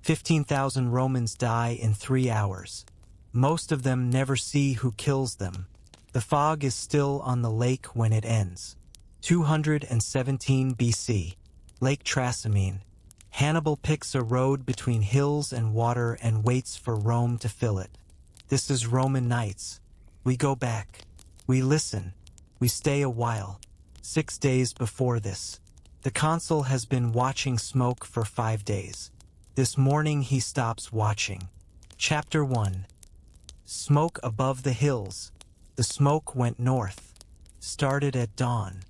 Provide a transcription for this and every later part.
15,000 Romans die in 3 hours. Most of them never see who kills them. The fog is still on the lake when it ends. 217 BC. Lake Trasimene. Hannibal picks a road between hills and water and waits for Rome to fill it. This is Roman nights. We go back. We listen. We stay a while. 6 days before this. The consul has been watching smoke for 5 days. This morning he stops watching. Chapter 1. Smoke above the hills. The smoke went north. Started at dawn.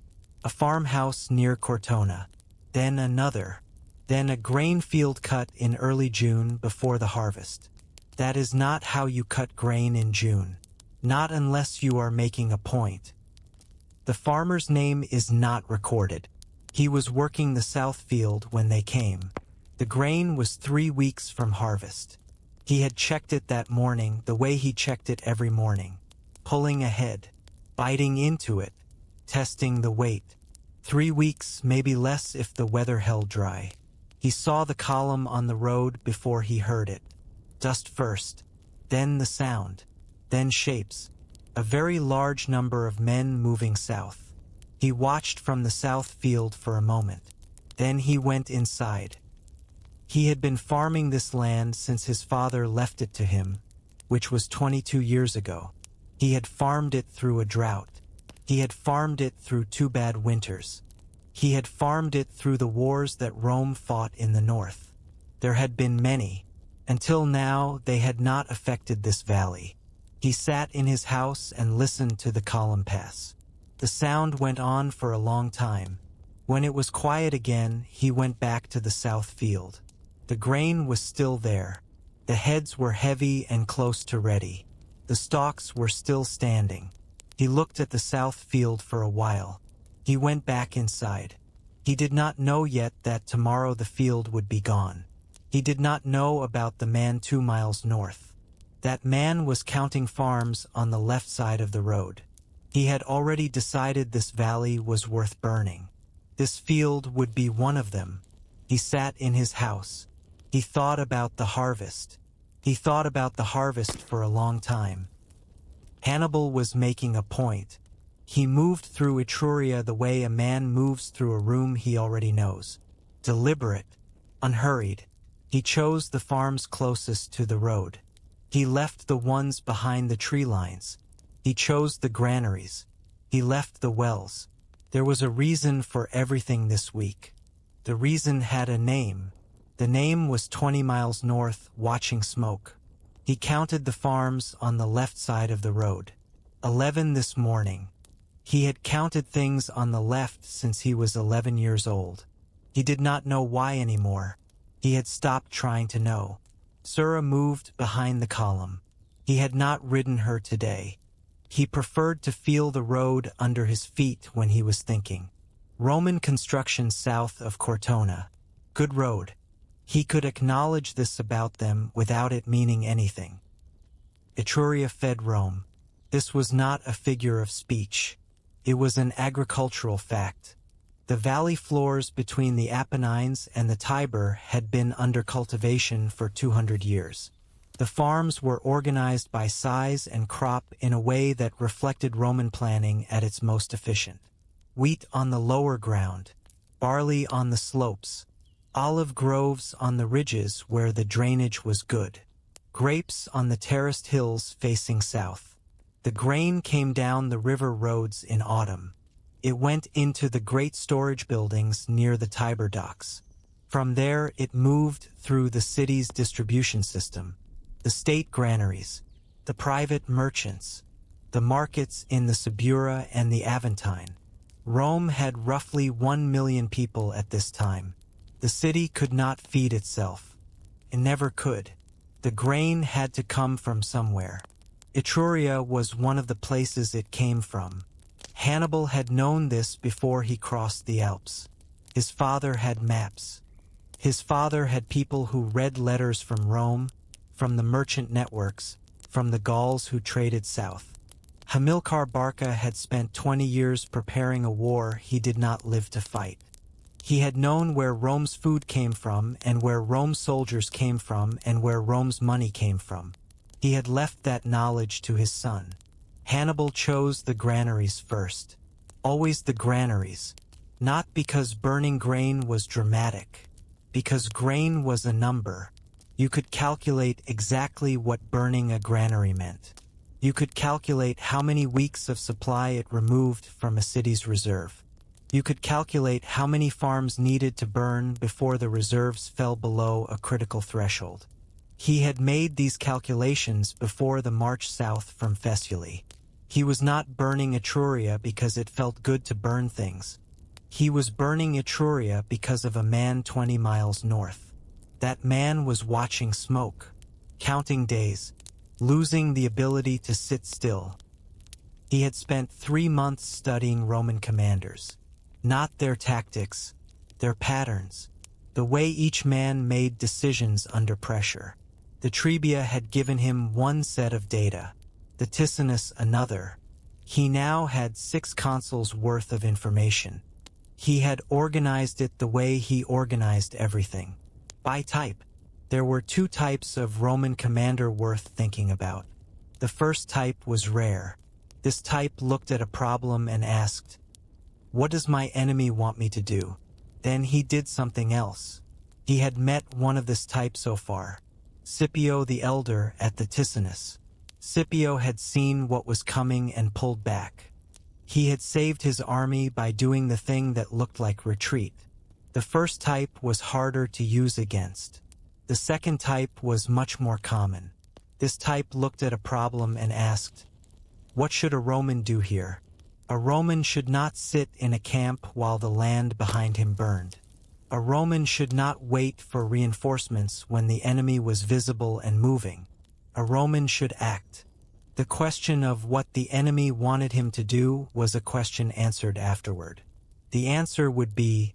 A farmhouse near Cortona. Then another. Then a grain field cut in early June before the harvest. That is not how you cut grain in June. Not unless you are making a point. The farmer's name is not recorded. He was working the south field when they came. The grain was 3 weeks from harvest. He had checked it that morning the way he checked it every morning. Pulling ahead. Biting into it. Testing the weight. 3 weeks, maybe less if the weather held dry. He saw the column on the road before he heard it. Dust first. Then the sound. Then shapes. A very large number of men moving south. He watched from the south field for a moment. Then he went inside. He had been farming this land since his father left it to him, which was 22 years ago. He had farmed it through a drought. He had farmed it through 2 bad winters. He had farmed it through the wars that Rome fought in the north. There had been many. Until now, they had not affected this valley. He sat in his house and listened to the column pass. The sound went on for a long time. When it was quiet again, he went back to the south field. The grain was still there. The heads were heavy and close to ready. The stalks were still standing. He looked at the south field for a while. He went back inside. He did not know yet that tomorrow the field would be gone. He did not know about the man 2 miles north. That man was counting farms on the left side of the road. He had already decided this valley was worth burning. This field would be one of them. He sat in his house. He thought about the harvest. He thought about the harvest for a long time. Hannibal was making a point. He moved through Etruria the way a man moves through a room he already knows. Deliberate, unhurried. He chose the farms closest to the road. He left the ones behind the tree lines. He chose the granaries. He left the wells. There was a reason for everything this week. The reason had a name. The name was 20 miles north, watching smoke. He counted the farms on the left side of the road. 11 this morning. He had counted things on the left since he was 11 years old. He did not know why anymore. He had stopped trying to know. Sura moved behind the column. He had not ridden her today. He preferred to feel the road under his feet when he was thinking. Roman construction south of Cortona. Good road. He could acknowledge this about them without it meaning anything. Etruria fed Rome. This was not a figure of speech. It was an agricultural fact. The valley floors between the Apennines and the Tiber had been under cultivation for 200 years. The farms were organized by size and crop in a way that reflected Roman planning at its most efficient. Wheat on the lower ground, barley on the slopes, olive groves on the ridges where the drainage was good, grapes on the terraced hills facing south. The grain came down the river roads in autumn. It went into the great storage buildings near the Tiber docks. From there it moved through the city's distribution system, the state granaries, the private merchants, the markets in the Subura and the Aventine. Rome had roughly 1 million people at this time. The city could not feed itself. It never could. The grain had to come from somewhere. Etruria was one of the places it came from. Hannibal had known this before he crossed the Alps. His father had maps. His father had people who read letters from Rome, from the merchant networks, from the Gauls who traded south. Hamilcar Barca had spent 20 years preparing a war he did not live to fight. He had known where Rome's food came from and where Rome's soldiers came from and where Rome's money came from. He had left that knowledge to his son. Hannibal chose the granaries first. Always the granaries. Not because burning grain was dramatic. Because grain was a number. You could calculate exactly what burning a granary meant. You could calculate how many weeks of supply it removed from a city's reserve. You could calculate how many farms needed to burn before the reserves fell below a critical threshold. He had made these calculations before the march south from Thessaly. He was not burning Etruria because it felt good to burn things. He was burning Etruria because of a man 20 miles north. That man was watching smoke, counting days, losing the ability to sit still. He had spent 3 months studying Roman commanders. Not their tactics, their patterns, the way each man made decisions under pressure. The Tribia had given him one set of data, the Ticinus another. He now had 6 consuls worth of information. He had organized it the way he organized everything. By type. There were 2 types of Roman commander worth thinking about. The first type was rare. This type looked at a problem and asked, "What does my enemy want me to do?" Then he did something else. He had met one of this type so far, Scipio the Elder at the Ticinus. Scipio had seen what was coming and pulled back. He had saved his army by doing the thing that looked like retreat. The first type was harder to use against. The second type was much more common. This type looked at a problem and asked, "What should a Roman do here?" A Roman should not sit in a camp while the land behind him burned. A Roman should not wait for reinforcements when the enemy was visible and moving. A Roman should act. The question of what the enemy wanted him to do was a question answered afterward. The answer would be,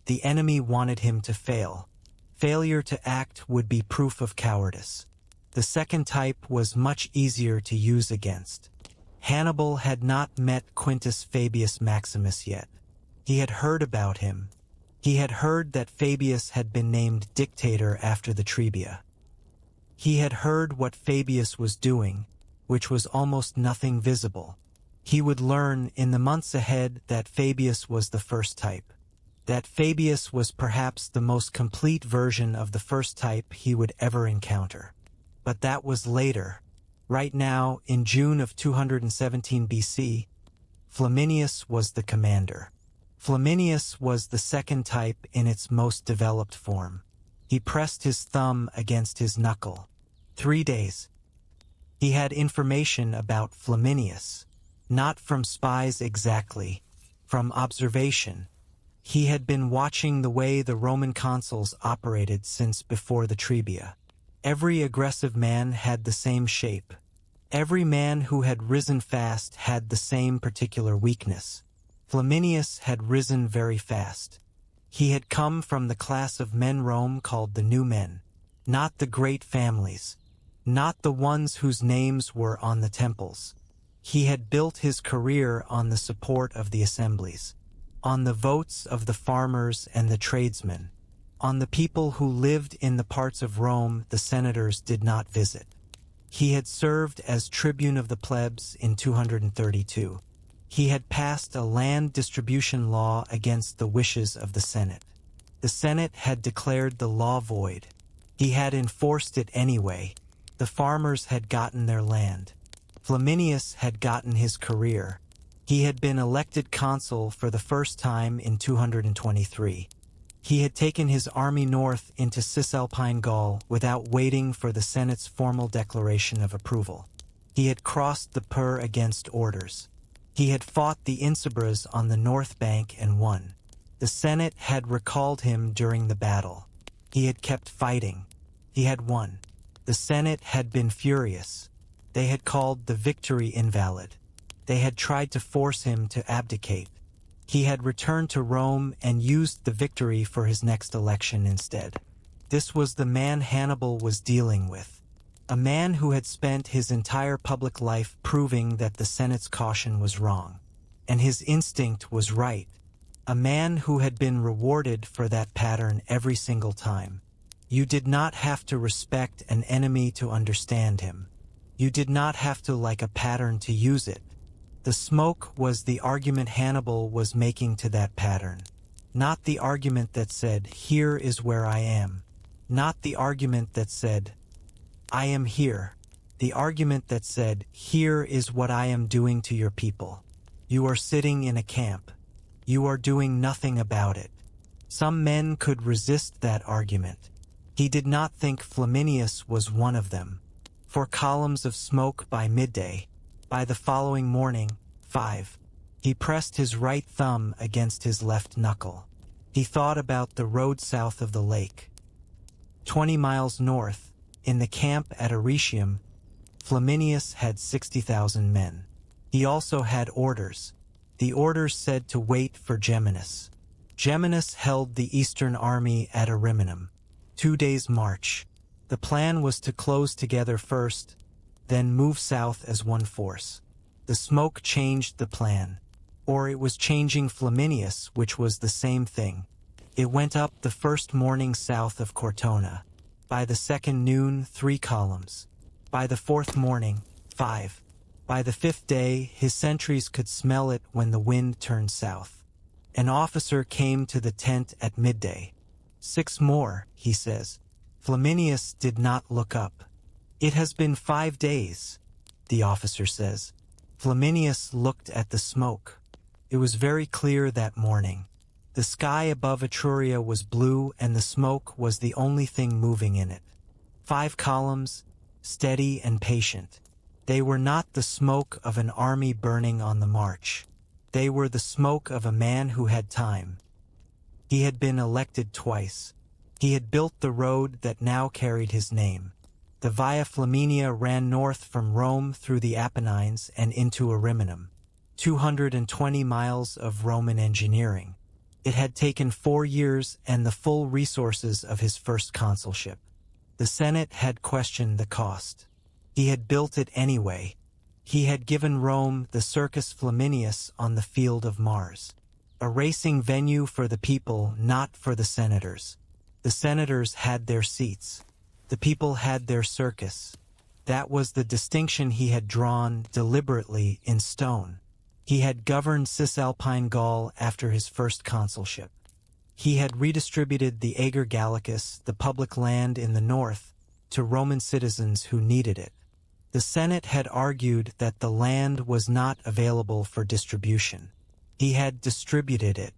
the enemy wanted him to fail. Failure to act would be proof of cowardice. The second type was much easier to use against. Hannibal had not met Quintus Fabius Maximus yet. He had heard about him. He had heard that Fabius had been named dictator after the Tribia. He had heard what Fabius was doing, which was almost nothing visible. He would learn in the months ahead that Fabius was the first type. That Fabius was perhaps the most complete version of the first type he would ever encounter. But that was later. Right now, in June of 217 BC, Flaminius was the commander. Flaminius was the second type in its most developed form. He pressed his thumb against his knuckle. 3 days. He had information about Flaminius, not from spies exactly, from observation. He had been watching the way the Roman consuls operated since before the Tribia. Every aggressive man had the same shape. Every man who had risen fast had the same particular weakness. Flaminius had risen very fast. He had come from the class of men Rome called the new men, not the great families, not the ones whose names were on the temples. He had built his career on the support of the assemblies, on the votes of the farmers and the tradesmen, on the people who lived in the parts of Rome the senators did not visit. He had served as tribune of the plebs in 232. He had passed a land distribution law against the wishes of the Senate. The Senate had declared the law void. He had enforced it anyway. The farmers had gotten their land. Flaminius had gotten his career. He had been elected consul for the first time in 223. He had taken his army north into Cisalpine Gaul without waiting for the Senate's formal declaration of approval. He had crossed the Pur against orders. He had fought the Insubres on the north bank and won. The Senate had recalled him during the battle. He had kept fighting. He had won. The Senate had been furious. They had called the victory invalid. They had tried to force him to abdicate. He had returned to Rome and used the victory for his next election instead. This was the man Hannibal was dealing with. A man who had spent his entire public life proving that the Senate's caution was wrong. And his instinct was right. A man who had been rewarded for that pattern every single time. You did not have to respect an enemy to understand him. You did not have to like a pattern to use it. The smoke was the argument Hannibal was making to that pattern. Not the argument that said, "Here is where I am." Not the argument that said, "I am here." The argument that said, "Here is what I am doing to your people. You are sitting in a camp. You are doing nothing about it." Some men could resist that argument. He did not think Flaminius was one of them. 4 columns of smoke by midday. By the following morning, 5. He pressed his right thumb against his left knuckle. He thought about the road south of the lake. 20 miles north, in the camp at Arretium, Flaminius had 60,000 men. He also had orders. The orders said to wait for Geminus. Geminus held the eastern army at Ariminum. 2 days' march. The plan was to close together first, then move south as one force. The smoke changed the plan. Or it was changing Flaminius, which was the same thing. It went up the first morning south of Cortona. By the second noon, 3 columns. By the fourth morning, 5. By the 5th day, his sentries could smell it when the wind turned south. An officer came to the tent at midday. 6 more, he says. Flaminius did not look up. It has been 5 days, the officer says. Flaminius looked at the smoke. It was very clear that morning. The sky above Etruria was blue and the smoke was the only thing moving in it. 5 columns, steady and patient. They were not the smoke of an army burning on the march. They were the smoke of a man who had time. He had been elected twice. He had built the road that now carried his name. The Via Flaminia ran north from Rome through the Apennines and into Ariminum. 220 miles of Roman engineering. It had taken 4 years and the full resources of his first consulship. The Senate had questioned the cost. He had built it anyway. He had given Rome the Circus Flaminius on the field of Mars. A racing venue for the people, not for the senators. The senators had their seats. The people had their circus. That was the distinction he had drawn deliberately in stone. He had governed Cisalpine Gaul after his first consulship. He had redistributed the Ager Gallicus, the public land in the north, to Roman citizens who needed it. The Senate had argued that the land was not available for distribution. He had distributed it.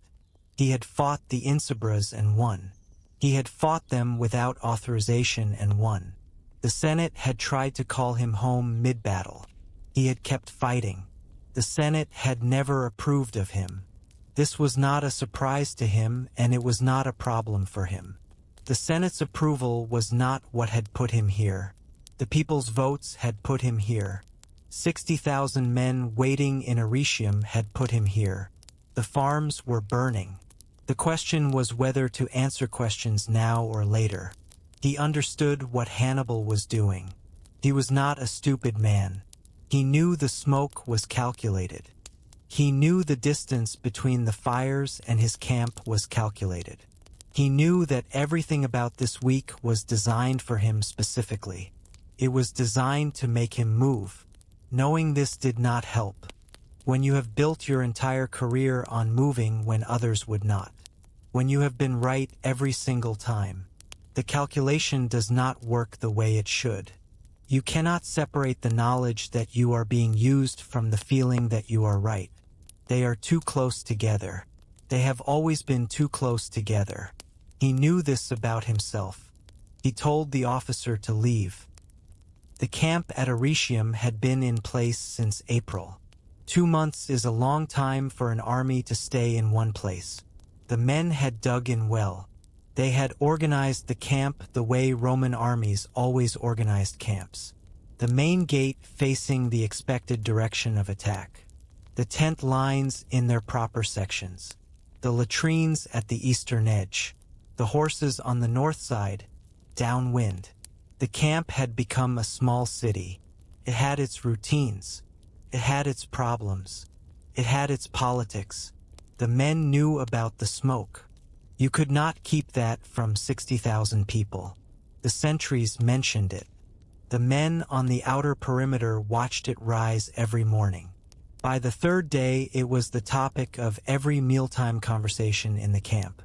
He had fought the Insubras and won. He had fought them without authorization and won. The Senate had tried to call him home mid-battle. He had kept fighting. The Senate had never approved of him. This was not a surprise to him, and it was not a problem for him. The Senate's approval was not what had put him here. The people's votes had put him here. 60,000 men waiting in Arretium had put him here. The farms were burning. The question was whether to answer questions now or later. He understood what Hannibal was doing. He was not a stupid man. He knew the smoke was calculated. He knew the distance between the fires and his camp was calculated. He knew that everything about this week was designed for him specifically. It was designed to make him move. Knowing this did not help. When you have built your entire career on moving when others would not. When you have been right every single time. The calculation does not work the way it should. You cannot separate the knowledge that you are being used from the feeling that you are right. They are too close together. They have always been too close together. He knew this about himself. He told the officer to leave. The camp at Arretium had been in place since April. 2 months is a long time for an army to stay in one place. The men had dug in well. They had organized the camp the way Roman armies always organized camps. The main gate facing the expected direction of attack. The tent lines in their proper sections. The latrines at the eastern edge. The horses on the north side, downwind. The camp had become a small city. It had its routines. It had its problems. It had its politics. The men knew about the smoke. You could not keep that from 60,000 people. The sentries mentioned it. The men on the outer perimeter watched it rise every morning. By the third day, it was the topic of every mealtime conversation in the camp.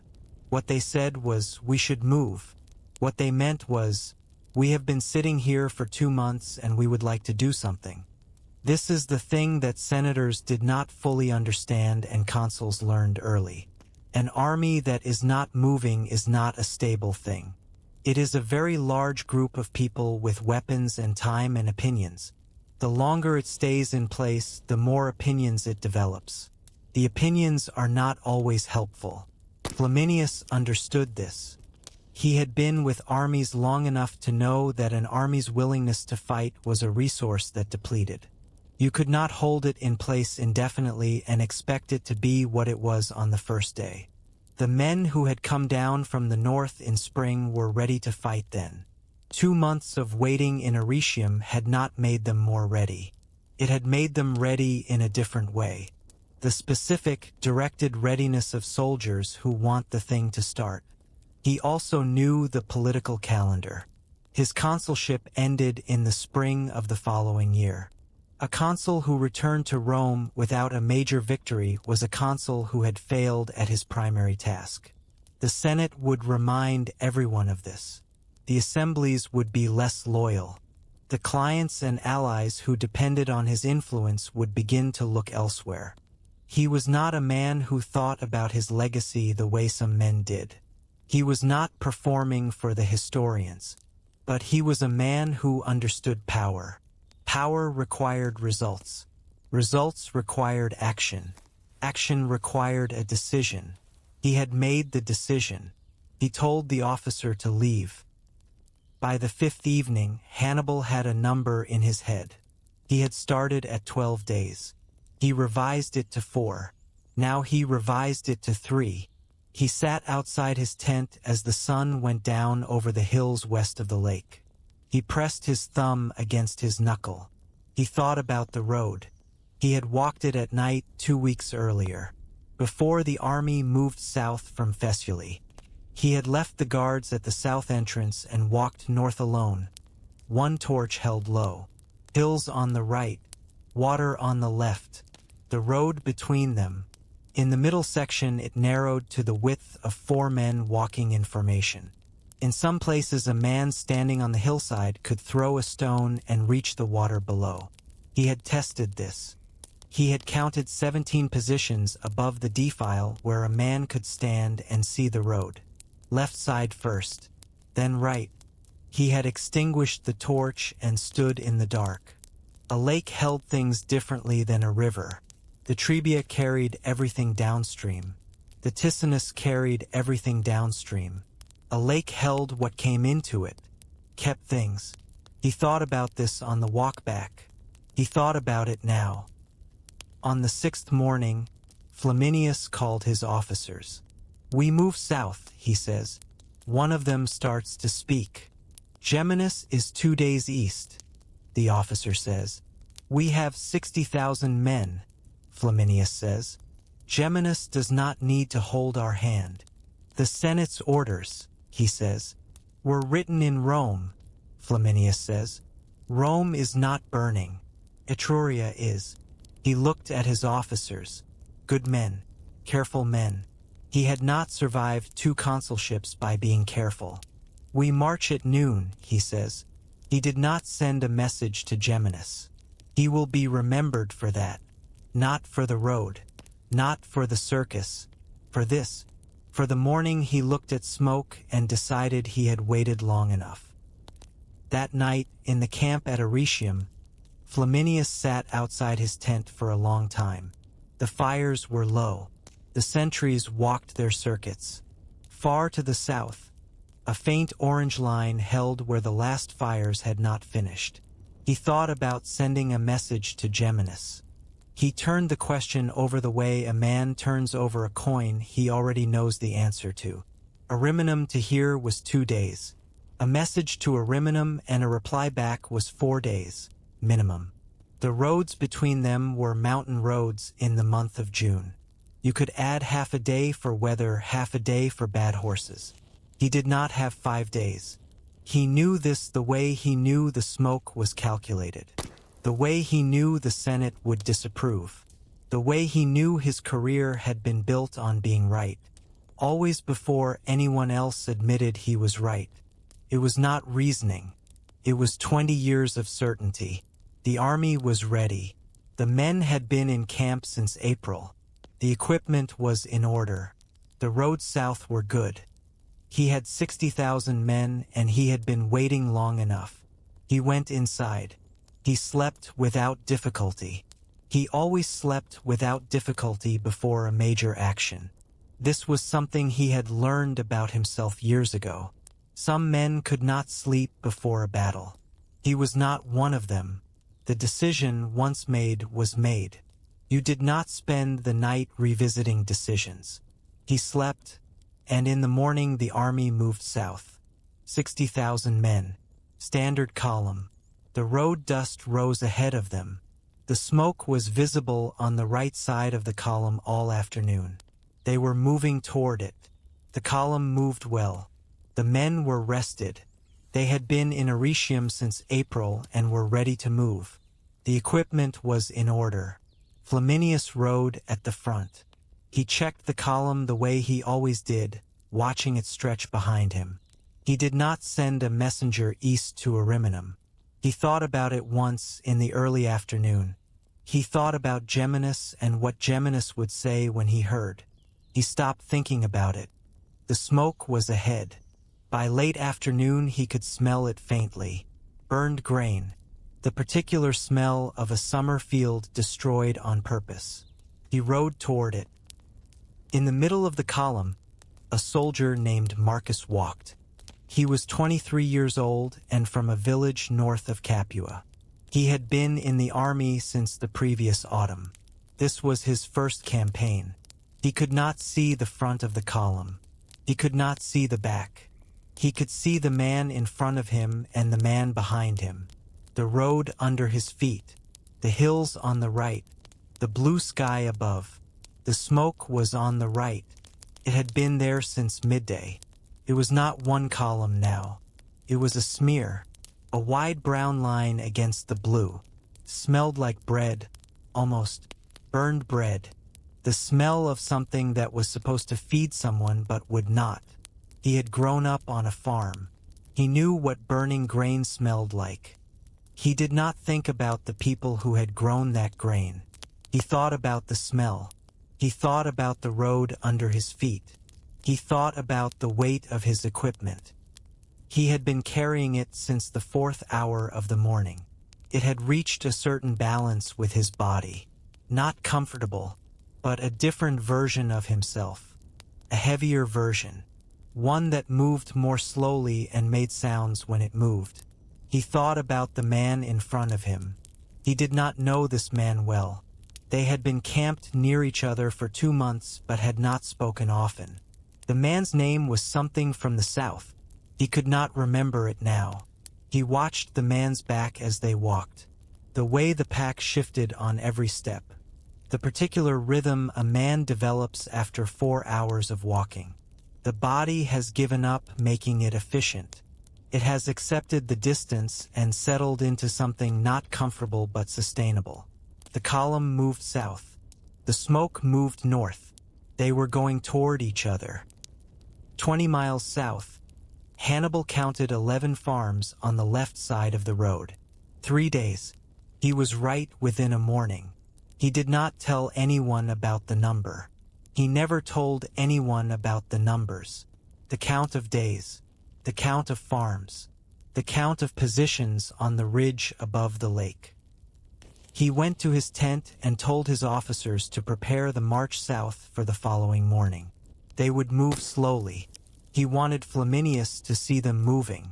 What they said was, "We should move." What they meant was, "We have been sitting here for 2 months and we would like to do something." This is the thing that senators did not fully understand and consuls learned early. An army that is not moving is not a stable thing. It is a very large group of people with weapons and time and opinions. The longer it stays in place, the more opinions it develops. The opinions are not always helpful. Flaminius understood this. He had been with armies long enough to know that an army's willingness to fight was a resource that depleted. You could not hold it in place indefinitely and expect it to be what it was on the first day. The men who had come down from the north in spring were ready to fight then. 2 months of waiting in Arretium had not made them more ready. It had made them ready in a different way. The specific, directed readiness of soldiers who want the thing to start. He also knew the political calendar. His consulship ended in the spring of the following year. A consul who returned to Rome without a major victory was a consul who had failed at his primary task. The Senate would remind everyone of this. The assemblies would be less loyal. The clients and allies who depended on his influence would begin to look elsewhere. He was not a man who thought about his legacy the way some men did. He was not performing for the historians, but he was a man who understood power. Power required results. Results required action. Action required a decision. He had made the decision. He told the officer to leave. By the 5th evening, Hannibal had a number in his head. He had started at 12 days. He revised it to 4. Now he revised it to 3. He sat outside his tent as the sun went down over the hills west of the lake. He pressed his thumb against his knuckle. He thought about the road. He had walked it at night 2 weeks earlier, before the army moved south from Fessuli. He had left the guards at the south entrance and walked north alone. One torch held low. Hills on the right, water on the left, the road between them. In the middle section it narrowed to the width of 4 men walking in formation. In some places a man standing on the hillside could throw a stone and reach the water below. He had tested this. He had counted 17 positions above the defile where a man could stand and see the road. Left side first, then right. He had extinguished the torch and stood in the dark. A lake held things differently than a river. The Trebia carried everything downstream. The Ticinus carried everything downstream. A lake held what came into it, kept things. He thought about this on the walk back. He thought about it now. On the 6th morning, Flaminius called his officers. "We move south," he says. One of them starts to speak. "Geminus is 2 days east," the officer says. "We have 60,000 men," Flaminius says. "Geminus does not need to hold our hand. The Senate's orders," he says, "were written in Rome," Flaminius says. "Rome is not burning. Etruria is." He looked at his officers. Good men, careful men. He had not survived 2 consulships by being careful. "We march at noon," he says. He did not send a message to Geminus. He will be remembered for that. Not for the road. Not for the circus. For this. For the morning he looked at smoke and decided he had waited long enough. That night, in the camp at Arretium, Flaminius sat outside his tent for a long time. The fires were low. The sentries walked their circuits. Far to the south, a faint orange line held where the last fires had not finished. He thought about sending a message to Geminus. He turned the question over the way a man turns over a coin he already knows the answer to. Ariminum to here was 2 days. A message to Ariminum and a reply back was 4 days, minimum. The roads between them were mountain roads in the month of June. You could add half a day for weather, half a day for bad horses. He did not have 5 days. He knew this the way he knew the smoke was calculated. The way he knew the Senate would disapprove. The way he knew his career had been built on being right. Always before anyone else admitted he was right. It was not reasoning. It was 20 years of certainty. The army was ready. The men had been in camp since April. The equipment was in order. The roads south were good. He had 60,000 men and he had been waiting long enough. He went inside. He slept without difficulty. He always slept without difficulty before a major action. This was something he had learned about himself years ago. Some men could not sleep before a battle. He was not one of them. The decision once made was made. You did not spend the night revisiting decisions. He slept, and in the morning the army moved south. 60,000 men. Standard column. The road dust rose ahead of them. The smoke was visible on the right side of the column all afternoon. They were moving toward it. The column moved well. The men were rested. They had been in Arretium since April and were ready to move. The equipment was in order. Flaminius rode at the front. He checked the column the way he always did, watching it stretch behind him. He did not send a messenger east to Ariminum. He thought about it once in the early afternoon. He thought about Geminus and what Geminus would say when he heard. He stopped thinking about it. The smoke was ahead. By late afternoon he could smell it faintly. Burned grain. The particular smell of a summer field destroyed on purpose. He rode toward it. In the middle of the column, a soldier named Marcus walked. He was 23 years old and from a village north of Capua. He had been in the army since the previous autumn. This was his first campaign. He could not see the front of the column. He could not see the back. He could see the man in front of him and the man behind him. The road under his feet, the hills on the right, the blue sky above. The smoke was on the right. It had been there since midday. It was not one column now. It was a smear, a wide brown line against the blue. Smelled like bread, almost burned bread. The smell of something that was supposed to feed someone but would not. He had grown up on a farm. He knew what burning grain smelled like. He did not think about the people who had grown that grain. He thought about the smell. He thought about the road under his feet. He thought about the weight of his equipment. He had been carrying it since the 4th hour of the morning. It had reached a certain balance with his body. Not comfortable, but a different version of himself. A heavier version. One that moved more slowly and made sounds when it moved. He thought about the man in front of him. He did not know this man well. They had been camped near each other for 2 months but had not spoken often. The man's name was something from the south. He could not remember it now. He watched the man's back as they walked. The way the pack shifted on every step. The particular rhythm a man develops after 4 hours of walking. The body has given up making it efficient. It has accepted the distance and settled into something not comfortable but sustainable. The column moved south. The smoke moved north. They were going toward each other. 20 miles south, Hannibal counted 11 farms on the left side of the road. 3 days. He was right within a morning. He did not tell anyone about the number. He never told anyone about the numbers. The count of days. The count of farms. The count of positions on the ridge above the lake. He went to his tent and told his officers to prepare the march south for the following morning. They would move slowly. He wanted Flaminius to see them moving.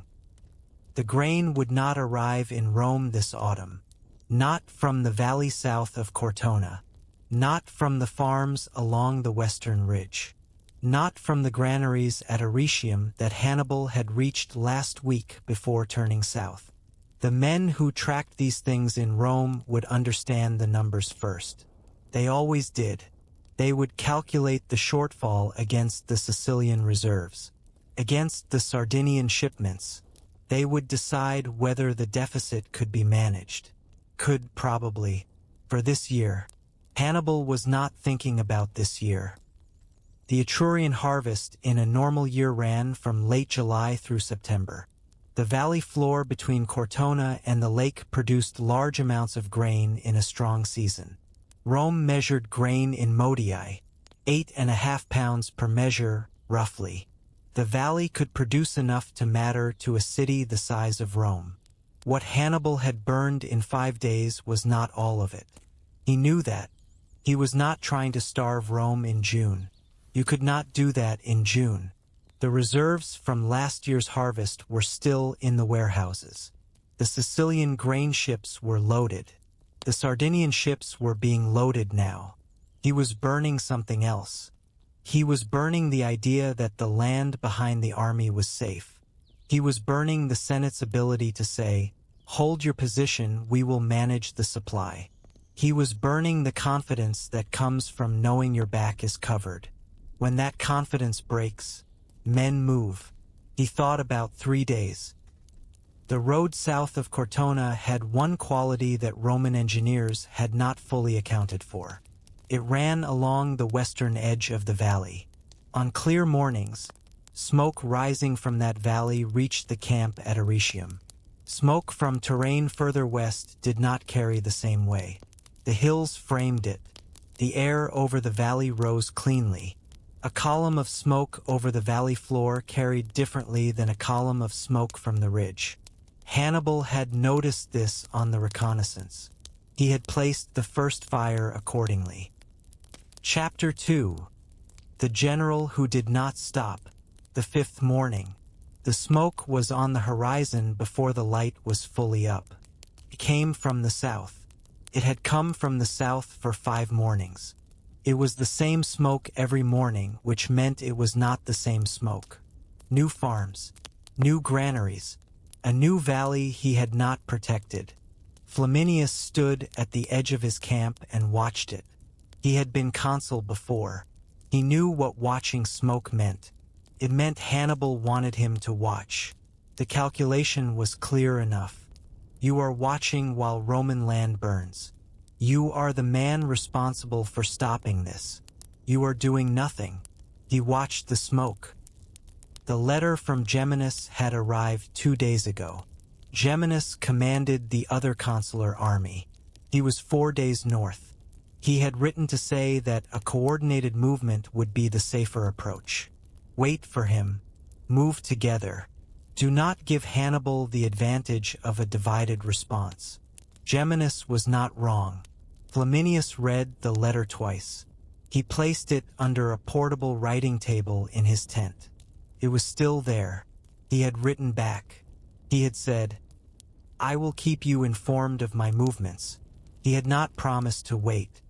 The grain would not arrive in Rome this autumn. Not from the valley south of Cortona. Not from the farms along the western ridge. Not from the granaries at Arretium that Hannibal had reached last week before turning south. The men who tracked these things in Rome would understand the numbers first. They always did. They would calculate the shortfall against the Sicilian reserves. Against the Sardinian shipments, they would decide whether the deficit could be managed. Could, probably. For this year. Hannibal was not thinking about this year. The Etrurian harvest in a normal year ran from late July through September. The valley floor between Cortona and the lake produced large amounts of grain in a strong season. Rome measured grain in modii, 8.5 pounds per measure, roughly. The valley could produce enough to matter to a city the size of Rome. What Hannibal had burned in 5 days was not all of it. He knew that. He was not trying to starve Rome in June. You could not do that in June. The reserves from last year's harvest were still in the warehouses. The Sicilian grain ships were loaded. The Sardinian ships were being loaded now. He was burning something else. He was burning the idea that the land behind the army was safe. He was burning the Senate's ability to say, "Hold your position, we will manage the supply." He was burning the confidence that comes from knowing your back is covered. When that confidence breaks, men move. He thought about 3 days. The road south of Cortona had one quality that Roman engineers had not fully accounted for. It ran along the western edge of the valley. On clear mornings, smoke rising from that valley reached the camp at Arretium. Smoke from terrain further west did not carry the same way. The hills framed it. The air over the valley rose cleanly. A column of smoke over the valley floor carried differently than a column of smoke from the ridge. Hannibal had noticed this on the reconnaissance. He had placed the first fire accordingly. Chapter 2. The General Who Did Not Stop. The 5th morning. The smoke was on the horizon before the light was fully up. It came from the south. It had come from the south for 5 mornings. It was the same smoke every morning, which meant it was not the same smoke. New farms, new granaries, a new valley he had not protected. Flaminius stood at the edge of his camp and watched it. He had been consul before. He knew what watching smoke meant. It meant Hannibal wanted him to watch. The calculation was clear enough. You are watching while Roman land burns. You are the man responsible for stopping this. You are doing nothing. He watched the smoke. The letter from Geminus had arrived 2 days ago. Geminus commanded the other consular army. He was 4 days north. He had written to say that a coordinated movement would be the safer approach. Wait for him. Move together. Do not give Hannibal the advantage of a divided response. Geminus was not wrong. Flaminius read the letter twice. He placed it under a portable writing table in his tent. It was still there. He had written back. He had said, "I will keep you informed of my movements." He had not promised to wait.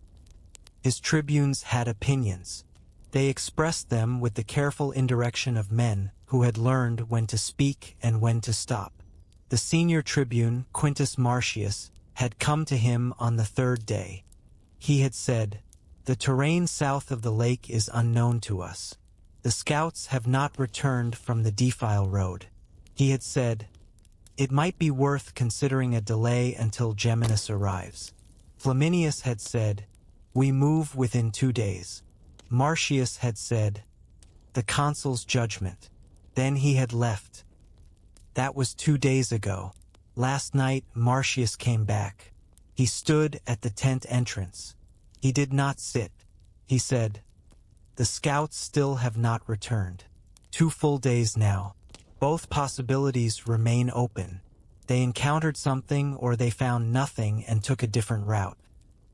His tribunes had opinions. They expressed them with the careful indirection of men who had learned when to speak and when to stop. The senior tribune, Quintus Marcius, had come to him on the 3rd day. He had said, "The terrain south of the lake is unknown to us. The scouts have not returned from the defile road." He had said, "It might be worth considering a delay until Geminus arrives." Flaminius had said, "We move within 2 days." Marcius had said, "The consul's judgment." Then he had left. That was 2 days ago. Last night, Marcius came back. He stood at the tent entrance. He did not sit. He said, "The scouts still have not returned. 2 full days now. Both possibilities remain open. They encountered something or they found nothing and took a different route.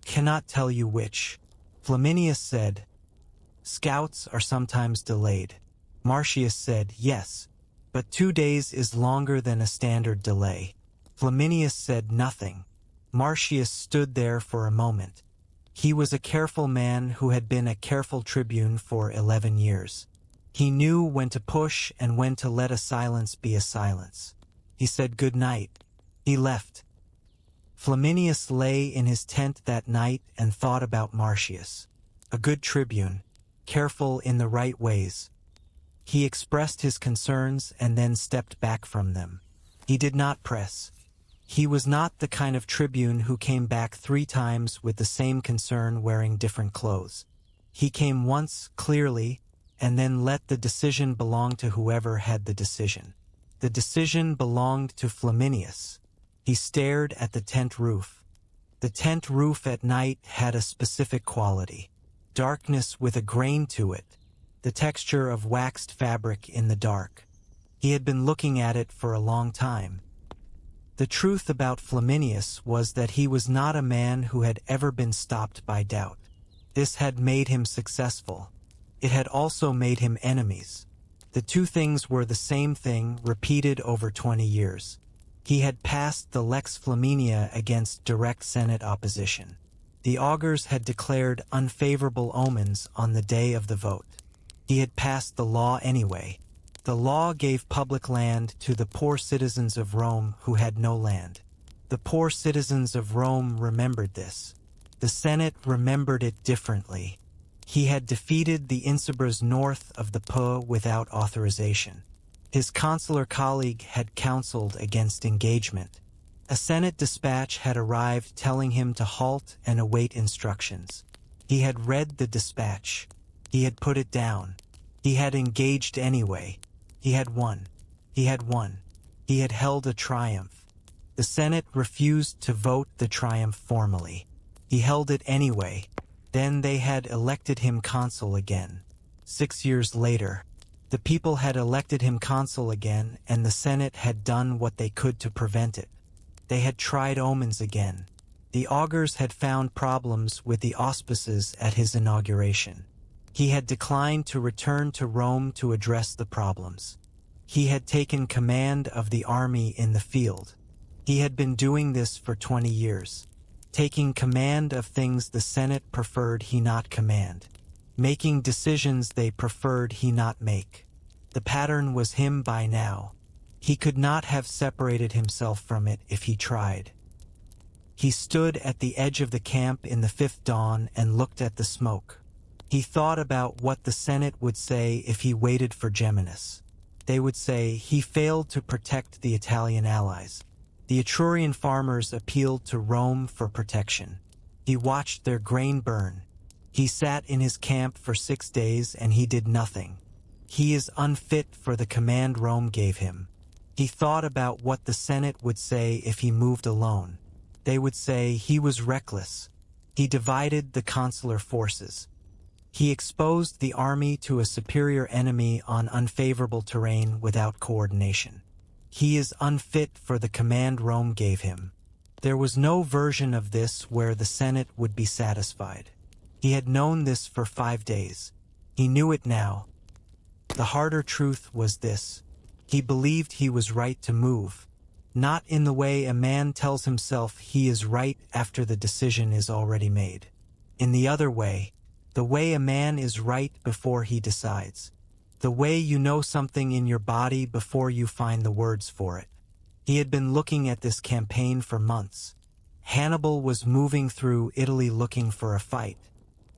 Cannot tell you which." Flaminius said, "Scouts are sometimes delayed." Marcius said, "Yes, but 2 days is longer than a standard delay." Flaminius said nothing. Marcius stood there for a moment. He was a careful man who had been a careful tribune for 11 years. He knew when to push and when to let a silence be a silence. He said good night. He left. Flaminius lay in his tent that night and thought about Marcius. a good tribune, careful in the right ways. He expressed his concerns and then stepped back from them. He did not press. He was not the kind of tribune who came back 3 times with the same concern wearing different clothes. He came once, clearly, and then let the decision belong to whoever had the decision. The decision belonged to Flaminius. He stared at the tent roof. The tent roof at night had a specific quality. Darkness with a grain to it, the texture of waxed fabric in the dark. He had been looking at it for a long time. The truth about Flaminius was that he was not a man who had ever been stopped by doubt. This had made him successful. It had also made him enemies. The two things were the same thing repeated over 20 years. He had passed the Lex Flaminia against direct Senate opposition. The augurs had declared unfavorable omens on the day of the vote. He had passed the law anyway. The law gave public land to the poor citizens of Rome who had no land. The poor citizens of Rome remembered this. The Senate remembered it differently. He had defeated the Insubres north of the Po without authorization. His consular colleague had counseled against engagement. A Senate dispatch had arrived telling him to halt and await instructions. He had read the dispatch. He had put it down. He had engaged anyway. He had won. He had won. He had held a triumph. The Senate refused to vote the triumph formally. He held it anyway. Then they had elected him consul again. 6 years later, the people had elected him consul again, and the Senate had done what they could to prevent it. They had tried omens again. The augurs had found problems with the auspices at his inauguration. He had declined to return to Rome to address the problems. He had taken command of the army in the field. He had been doing this for 20 years. Taking command of things the Senate preferred he not command. Making decisions they preferred he not make. The pattern was him by now. He could not have separated himself from it if he tried. He stood at the edge of the camp in the 5th dawn and looked at the smoke. He thought about what the Senate would say if he waited for Geminus. They would say he failed to protect the Italian allies. The Etrurian farmers appealed to Rome for protection. He watched their grain burn. He sat in his camp for 6 days and he did nothing. He is unfit for the command Rome gave him. He thought about what the Senate would say if he moved alone. They would say he was reckless. He divided the consular forces. He exposed the army to a superior enemy on unfavorable terrain without coordination. He is unfit for the command Rome gave him. There was no version of this where the Senate would be satisfied. He had known this for 5 days. He knew it now. The harder truth was this. He believed he was right to move, not in the way a man tells himself he is right after the decision is already made. In the other way, the way a man is right before he decides. The way you know something in your body before you find the words for it. He had been looking at this campaign for months. Hannibal was moving through Italy looking for a fight.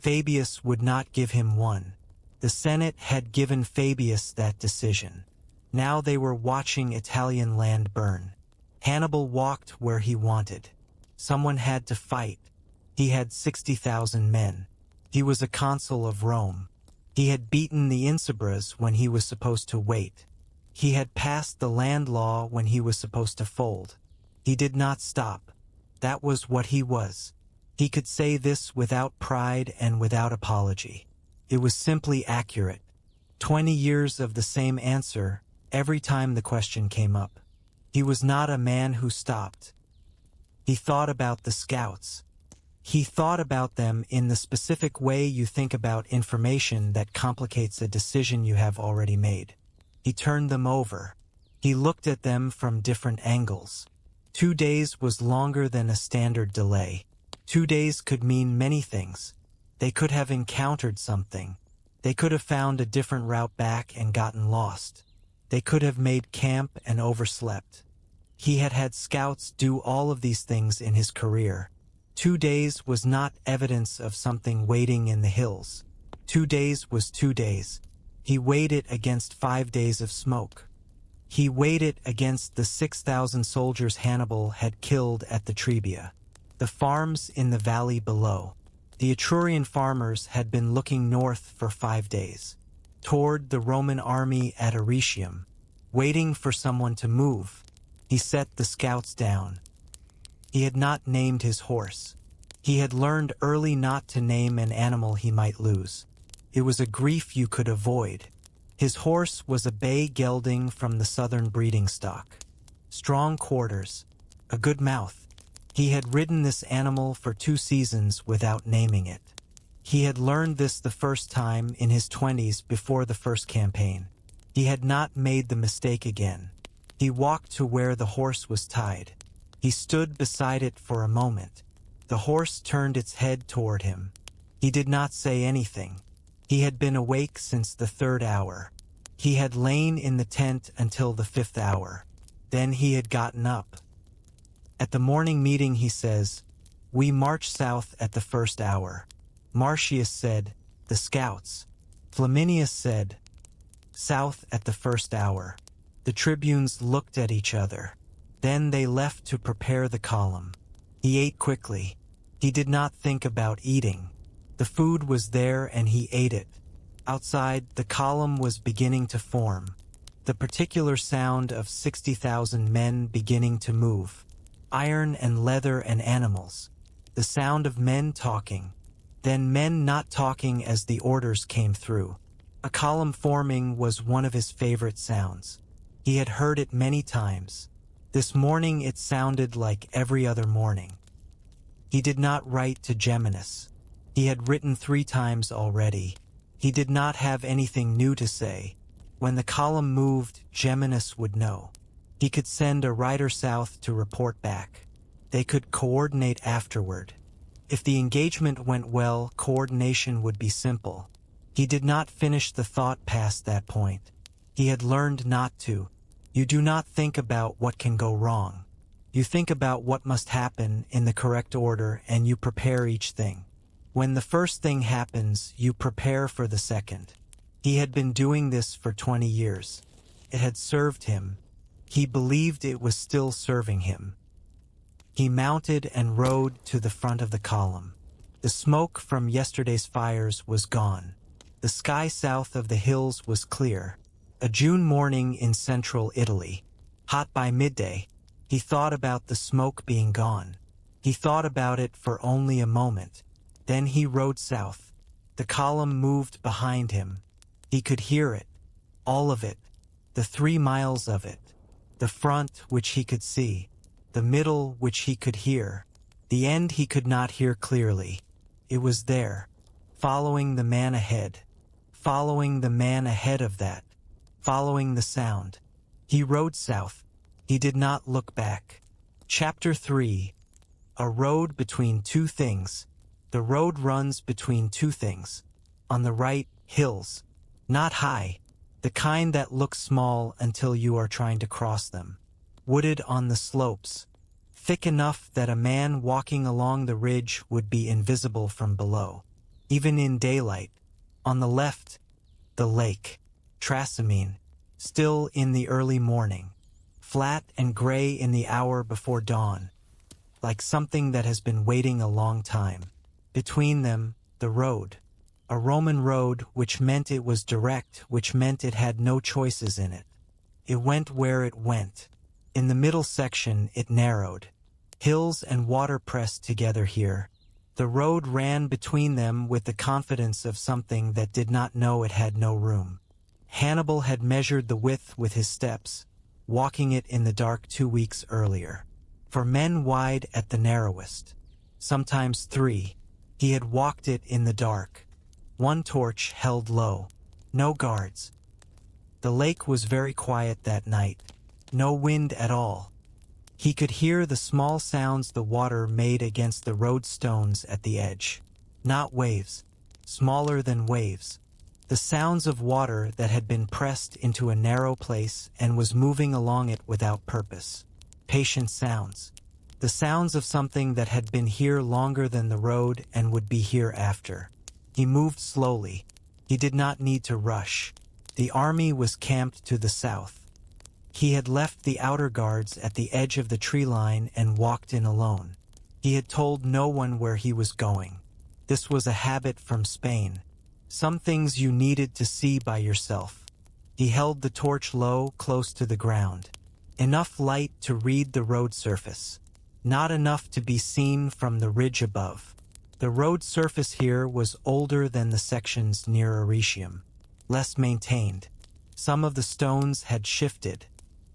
Fabius would not give him one. The Senate had given Fabius that decision. Now they were watching Italian land burn. Hannibal walked where he wanted. Someone had to fight. He had 60,000 men. He was a consul of Rome. He had beaten the Insubres when he was supposed to wait. He had passed the land law when he was supposed to fold. He did not stop. That was what he was. He could say this without pride and without apology. It was simply accurate. 20 years of the same answer every time the question came up. He was not a man who stopped. He thought about the scouts. He thought about them in the specific way you think about information that complicates a decision you have already made. He turned them over. He looked at them from different angles. 2 days was longer than a standard delay. 2 days could mean many things. They could have encountered something. They could have found a different route back and gotten lost. They could have made camp and overslept. He had had scouts do all of these things in his career. 2 days was not evidence of something waiting in the hills. 2 days was 2 days. He weighed it against 5 days of smoke. He weighed it against the 6,000 soldiers Hannibal had killed at the Trebia, the farms in the valley below. The Etrurian farmers had been looking north for 5 days, toward the Roman army at Arretium, waiting for someone to move. He set the scouts down. He had not named his horse. He had learned early not to name an animal he might lose. It was a grief you could avoid. His horse was a bay gelding from the southern breeding stock. Strong quarters, a good mouth. He had ridden this animal for 2 seasons without naming it. He had learned this the first time in his 20s before the first campaign. He had not made the mistake again. He walked to where the horse was tied. He stood beside it for a moment. The horse turned its head toward him. He did not say anything. He had been awake since the 3rd hour. He had lain in the tent until the 5th hour. Then he had gotten up. At the morning meeting he says, "We march south at the 1st hour." Marcius said, "The scouts." Flaminius said, "South at the 1st hour." The tribunes looked at each other. Then they left to prepare the column. He ate quickly. He did not think about eating. The food was there and he ate it. Outside, the column was beginning to form. The particular sound of 60,000 men beginning to move. Iron and leather and animals. The sound of men talking. Then men not talking as the orders came through. A column forming was one of his favorite sounds. He had heard it many times. This morning it sounded like every other morning. He did not write to Geminus. He had written 3 times already. He did not have anything new to say. When the column moved, Geminus would know. He could send a rider south to report back. They could coordinate afterward. If the engagement went well, coordination would be simple. He did not finish the thought past that point. He had learned not to. You do not think about what can go wrong. You think about what must happen in the correct order and you prepare each thing. When the first thing happens, you prepare for the second. He had been doing this for 20 years. It had served him. He believed it was still serving him. He mounted and rode to the front of the column. The smoke from yesterday's fires was gone. The sky south of the hills was clear. A June morning in central Italy. Hot by midday. He thought about the smoke being gone. He thought about it for only a moment. Then he rode south. The column moved behind him. He could hear it. All of it. The 3 miles of it. The front, which he could see. The middle, which he could hear. The end he could not hear clearly. It was there. Following the man ahead. Following the man ahead of that. Following the sound. He rode south. He did not look back. Chapter 3. A road between 2 things. The road runs between 2 things. On the right, hills. Not high. The kind that look small until you are trying to cross them. Wooded on the slopes. Thick enough that a man walking along the ridge would be invisible from below. Even in daylight. On the left, the lake. Trasimene. Still in the early morning. Flat and gray in the hour before dawn. Like something that has been waiting a long time. Between them, the road. A Roman road, which meant it was direct, which meant it had no choices in it. It went where it went. In the middle section, it narrowed. Hills and water pressed together here. The road ran between them with the confidence of something that did not know it had no room. Hannibal had measured the width with his steps, walking it in the dark 2 weeks earlier. For men wide at the narrowest. Sometimes 3. He had walked it in the dark. 1 torch held low. No guards. The lake was very quiet that night. No wind at all. He could hear the small sounds the water made against the road stones at the edge. Not waves. Smaller than waves. The sounds of water that had been pressed into a narrow place and was moving along it without purpose. Patient sounds. The sounds of something that had been here longer than the road and would be here after. He moved slowly. He did not need to rush. The army was camped to the south. He had left the outer guards at the edge of the tree line and walked in alone. He had told no one where he was going. This was a habit from Spain. Some things you needed to see by yourself. He held the torch low, close to the ground. Enough light to read the road surface. Not enough to be seen from the ridge above. The road surface here was older than the sections near Aretium. Less maintained. Some of the stones had shifted.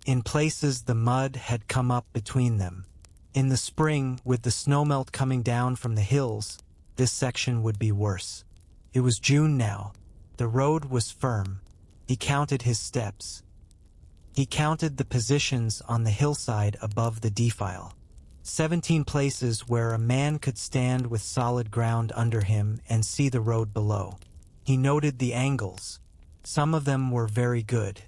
In places the mud had come up between them. In the spring, with the snowmelt coming down from the hills, this section would be worse. It was June now. The road was firm. He counted his steps. He counted the positions on the hillside above the defile. 17 places where a man could stand with solid ground under him and see the road below. He noted the angles. Some of them were very good.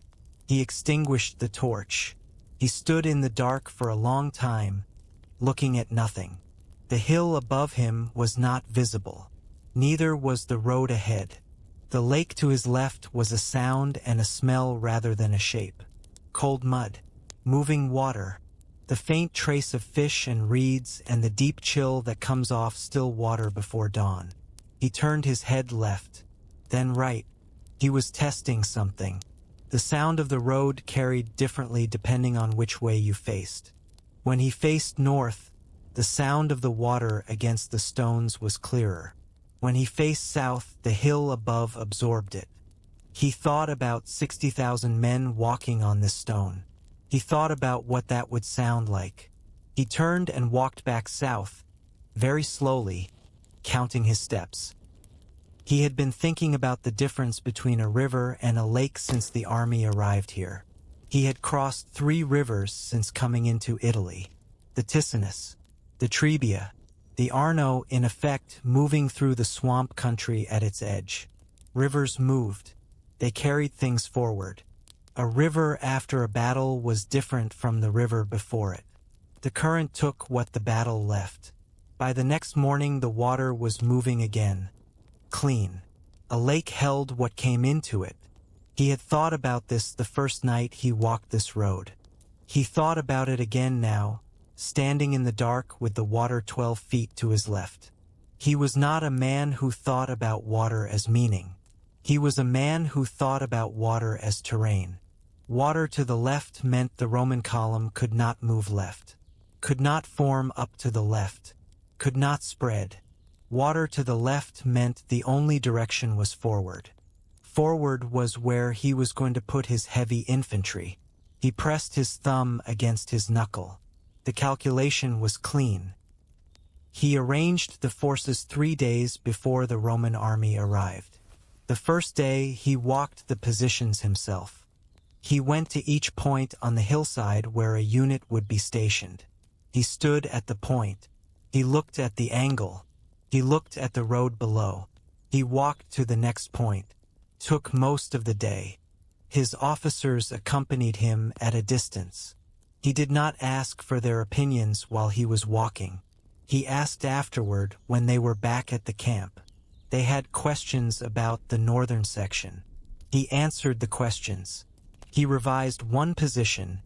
He extinguished the torch. He stood in the dark for a long time, looking at nothing. The hill above him was not visible. Neither was the road ahead. The lake to his left was a sound and a smell rather than a shape. Cold mud. Moving water. The faint trace of fish and reeds and the deep chill that comes off still water before dawn. He turned his head left, then right. He was testing something. The sound of the road carried differently depending on which way you faced. When he faced north, the sound of the water against the stones was clearer. When he faced south, the hill above absorbed it. He thought about 60,000 men walking on this stone. He thought about what that would sound like. He turned and walked back south, very slowly, counting his steps. He had been thinking about the difference between a river and a lake since the army arrived here. He had crossed 3 rivers since coming into Italy. The Ticinus, the Trebia, the Arno, in effect moving through the swamp country at its edge. Rivers moved. They carried things forward. A river after a battle was different from the river before it. The current took what the battle left. By the next morning the water was moving again. Clean. A lake held what came into it. He had thought about this the first night he walked this road. He thought about it again now, standing in the dark with the water 12 feet to his left. He was not a man who thought about water as meaning. He was a man who thought about water as terrain. Water to the left meant the Roman column could not move left, could not form up to the left, could not spread. Water to the left meant the only direction was forward. Forward was where he was going to put his heavy infantry. He pressed his thumb against his knuckle. The calculation was clean. He arranged the forces 3 days before the Roman army arrived. The first day he walked the positions himself. He went to each point on the hillside where a unit would be stationed. He stood at the point. He looked at the angle. He looked at the road below. He walked to the next point. Took most of the day. His officers accompanied him at a distance. He did not ask for their opinions while he was walking. He asked afterward when they were back at the camp. They had questions about the northern section. He answered the questions. He revised one position,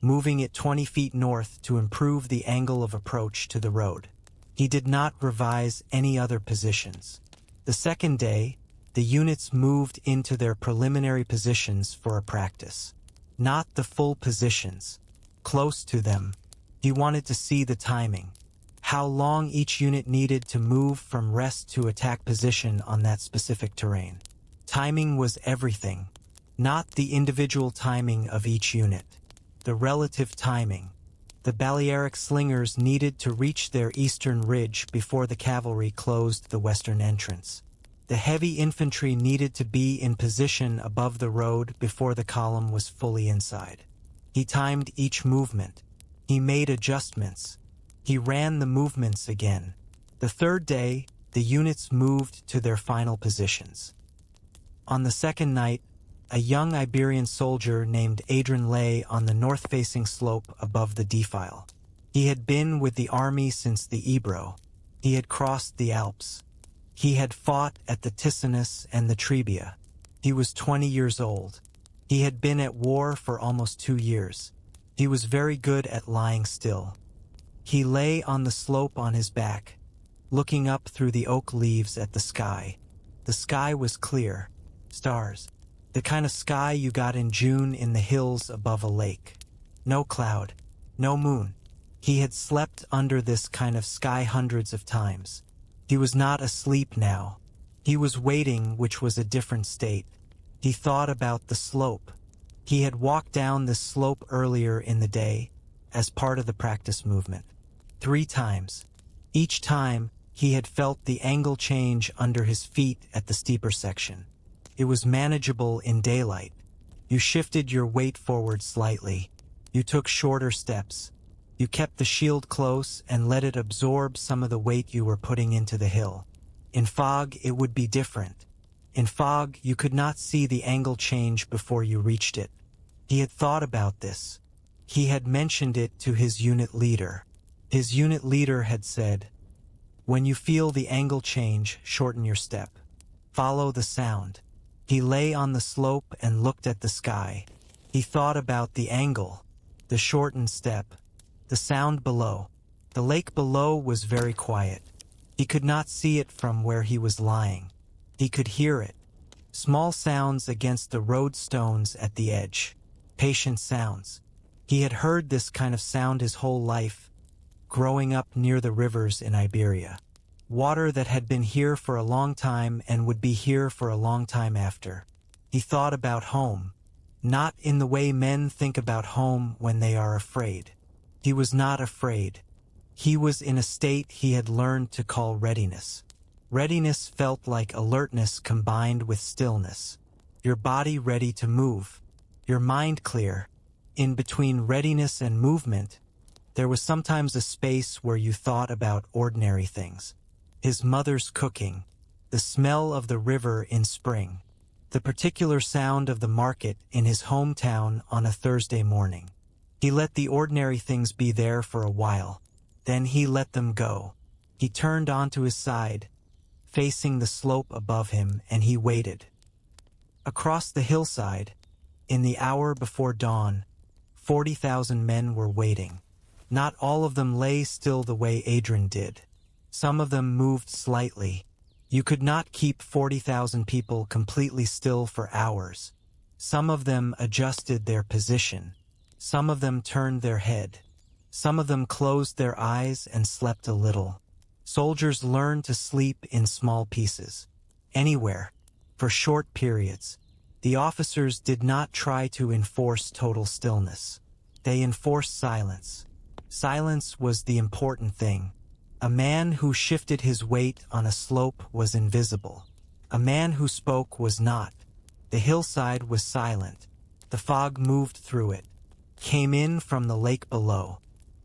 moving it 20 feet north to improve the angle of approach to the road. He did not revise any other positions. The second day, the units moved into their preliminary positions for a practice. Not the full positions. Close to them. He wanted to see the timing. How long each unit needed to move from rest to attack position on that specific terrain. Timing was everything. Not the individual timing of each unit. The relative timing. The Balearic slingers needed to reach their eastern ridge before the cavalry closed the western entrance. The heavy infantry needed to be in position above the road before the column was fully inside. He timed each movement. He made adjustments. He ran the movements again. The third day, the units moved to their final positions. On the second night, a young Iberian soldier named Adrian lay on the north-facing slope above the defile. He had been with the army since the Ebro. He had crossed the Alps. He had fought at the Ticinus and the Trebia. He was 20 years old. He had been at war for almost 2 years. He was very good at lying still. He lay on the slope on his back, looking up through the oak leaves at the sky. The sky was clear. Stars. The kind of sky you got in June in the hills above a lake. No cloud. No moon. He had slept under this kind of sky hundreds of times. He was not asleep now. He was waiting, which was a different state. He thought about the slope. He had walked down this slope earlier in the day, as part of the practice movement. 3 times. Each time, he had felt the angle change under his feet at the steeper section. It was manageable in daylight. You shifted your weight forward slightly. You took shorter steps. You kept the shield close and let it absorb some of the weight you were putting into the hill. In fog, it would be different. In fog, you could not see the angle change before you reached it. He had thought about this. He had mentioned it to his unit leader. His unit leader had said, "When you feel the angle change, shorten your step. Follow the sound." He lay on the slope and looked at the sky. He thought about the angle, the shortened step, the sound below. The lake below was very quiet. He could not see it from where he was lying. He could hear it. Small sounds against the road stones at the edge. Patient sounds. He had heard this kind of sound his whole life, growing up near the rivers in Iberia. Water that had been here for a long time and would be here for a long time after. He thought about home, not in the way men think about home when they are afraid. He was not afraid. He was in a state he had learned to call readiness. Readiness felt like alertness combined with stillness. Your body ready to move. Your mind clear. In between readiness and movement, there was sometimes a space where you thought about ordinary things. His mother's cooking, the smell of the river in spring, the particular sound of the market in his hometown on a Thursday morning. He let the ordinary things be there for a while. Then he let them go. He turned onto his side, facing the slope above him, and he waited. Across the hillside, in the hour before dawn, 40,000 men were waiting. Not all of them lay still the way Adrian did. Some of them moved slightly. You could not keep 40,000 people completely still for hours. Some of them adjusted their position. Some of them turned their head. Some of them closed their eyes and slept a little. Soldiers learned to sleep in small pieces. Anywhere. For short periods. The officers did not try to enforce total stillness. They enforced silence. Silence was the important thing. A man who shifted his weight on a slope was invisible. A man who spoke was not. The hillside was silent. The fog moved through it. Came in from the lake below.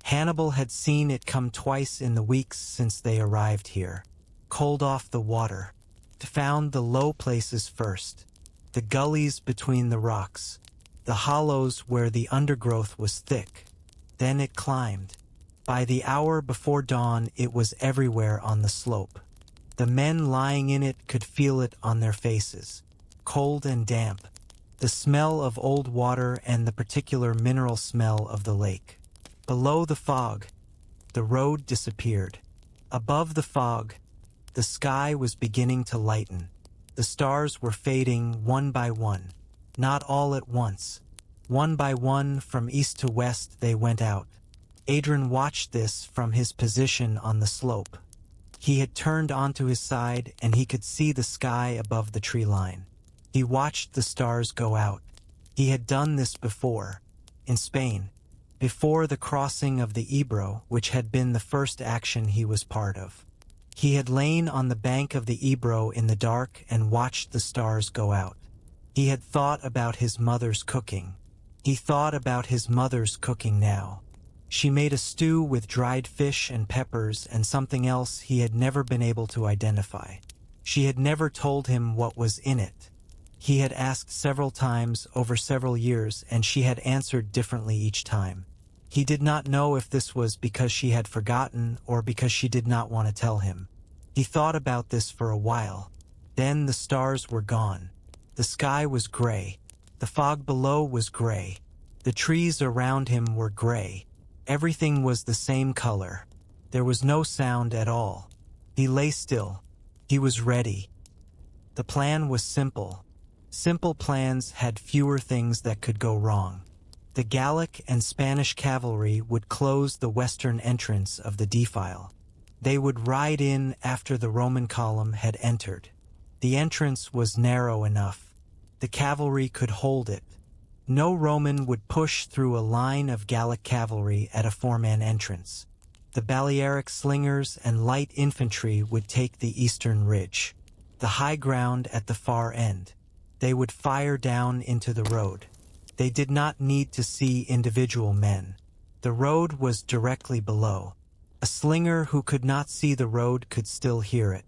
Hannibal had seen it come twice in the weeks since they arrived here. Cold off the water. Found the low places first. The gullies between the rocks. The hollows where the undergrowth was thick. Then it climbed. By the hour before dawn, it was everywhere on the slope. The men lying in it could feel it on their faces. Cold and damp. The smell of old water and the particular mineral smell of the lake. Below the fog, the road disappeared. Above the fog, the sky was beginning to lighten. The stars were fading one by one, not all at once. One by one, from east to west, they went out. Adrian watched this from his position on the slope. He had turned onto his side and he could see the sky above the tree line. He watched the stars go out. He had done this before, in Spain, before the crossing of the Ebro, which had been the first action he was part of. He had lain on the bank of the Ebro in the dark and watched the stars go out. He had thought about his mother's cooking. He thought about his mother's cooking now. She made a stew with dried fish and peppers and something else he had never been able to identify. She had never told him what was in it. He had asked several times over several years, and she had answered differently each time. He did not know if this was because she had forgotten or because she did not want to tell him. He thought about this for a while. Then the stars were gone. The sky was gray. The fog below was gray. The trees around him were gray. Everything was the same color. There was no sound at all. He lay still. He was ready. The plan was simple. Simple plans had fewer things that could go wrong. The Gallic and Spanish cavalry would close the western entrance of the defile. They would ride in after the Roman column had entered. The entrance was narrow enough. The cavalry could hold it. No Roman would push through a line of Gallic cavalry at a four-man entrance. The Balearic slingers and light infantry would take the eastern ridge, the high ground at the far end. They would fire down into the road. They did not need to see individual men. The road was directly below. A slinger who could not see the road could still hear it.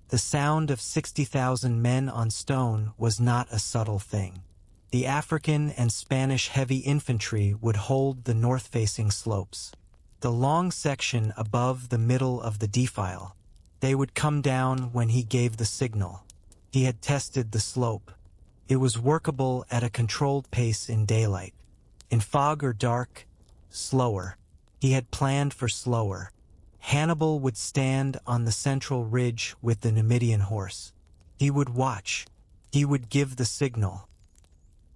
The sound of 60,000 men on stone was not a subtle thing. The African and Spanish heavy infantry would hold the north-facing slopes. The long section above the middle of the defile. They would come down when he gave the signal. He had tested the slope. It was workable at a controlled pace in daylight. In fog or dark, slower. He had planned for slower. Hannibal would stand on the central ridge with the Numidian horse. He would watch. He would give the signal.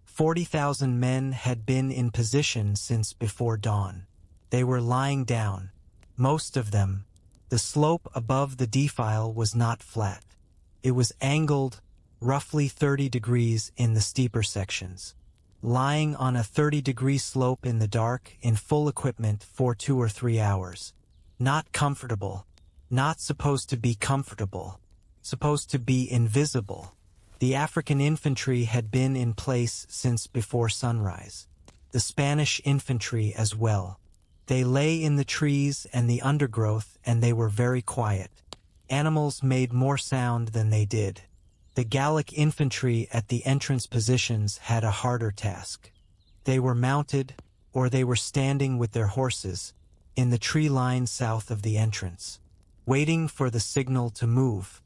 40,000 men had been in position since before dawn. They were lying down. Most of them. The slope above the defile was not flat. It was angled, roughly 30 degrees in the steeper sections. Lying on a 30-degree slope in the dark in full equipment for 2 or 3 hours. Not comfortable. Not supposed to be comfortable. Supposed to be invisible. The African infantry had been in place since before sunrise. The Spanish infantry as well. They lay in the trees and the undergrowth, and they were very quiet. Animals made more sound than they did. The Gallic infantry at the entrance positions had a harder task. They were mounted, or they were standing with their horses, in the tree line south of the entrance, waiting for the signal to move.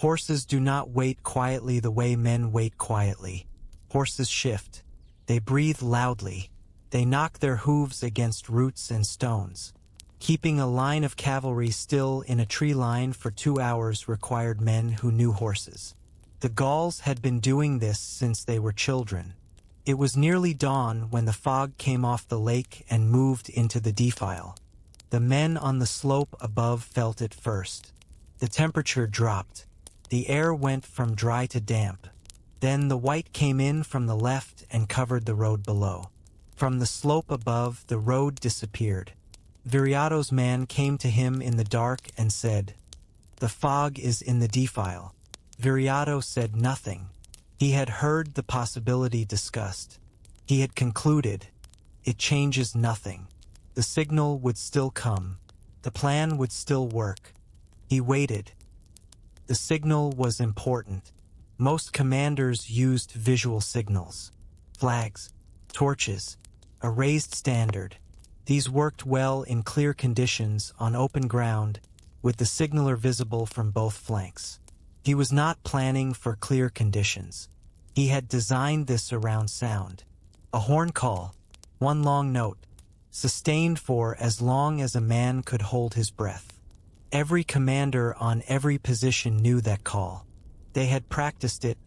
Horses do not wait quietly the way men wait quietly. Horses shift. They breathe loudly. They knock their hooves against roots and stones. Keeping a line of cavalry still in a tree line for 2 hours required men who knew horses. The Gauls had been doing this since they were children. It was nearly dawn when the fog came off the lake and moved into the defile. The men on the slope above felt it first. The temperature dropped. The air went from dry to damp. Then the white came in from the left and covered the road below. From the slope above, the road disappeared. Viriato's man came to him in the dark and said, "The fog is in the defile." Viriato said nothing. He had heard the possibility discussed. He had concluded, it changes nothing. The signal would still come. The plan would still work. He waited. The signal was important. Most commanders used visual signals. Flags, torches, a raised standard. These worked well in clear conditions on open ground, with the signaler visible from both flanks. He was not planning for clear conditions. He had designed this around sound. A horn call, one long note, sustained for as long as a man could hold his breath. Every commander on every position knew that call. They had practiced it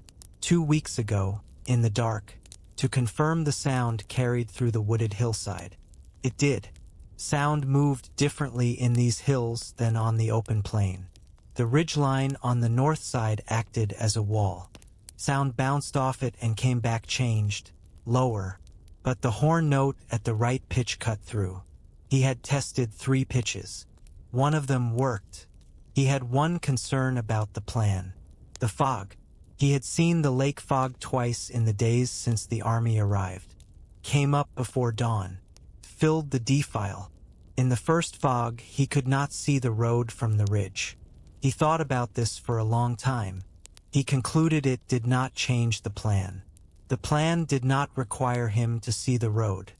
2 weeks ago, in the dark, to confirm the sound carried through the wooded hillside. It did. Sound moved differently in these hills than on the open plain. The ridgeline on the north side acted as a wall. Sound bounced off it and came back changed, lower, but the horn note at the right pitch cut through. He had tested 3 pitches. One of them worked. He had one concern about the plan. The fog. He had seen the lake fog twice in the days since the army arrived. Came up before dawn. Filled the defile. In the first fog, he could not see the road from the ridge. He thought about this for a long time. He concluded it did not change the plan. The plan did not require him to see the road.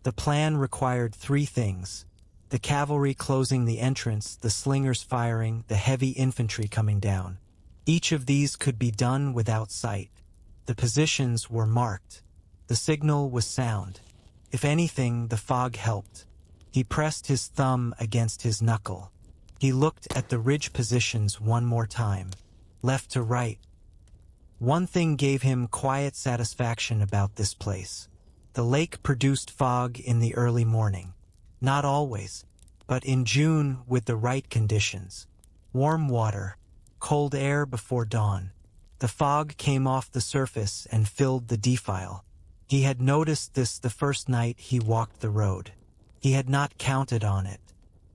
The plan required 3 things: the cavalry closing the entrance, the slingers firing, the heavy infantry coming down. Each of these could be done without sight. The positions were marked. The signal was sound. If anything, the fog helped. He pressed his thumb against his knuckle. He looked at the ridge positions one more time, left to right. One thing gave him quiet satisfaction about this place. The lake produced fog in the early morning. Not always, but in June with the right conditions. Warm water, cold air before dawn. The fog came off the surface and filled the defile. He had noticed this the first night he walked the road. He had not counted on it.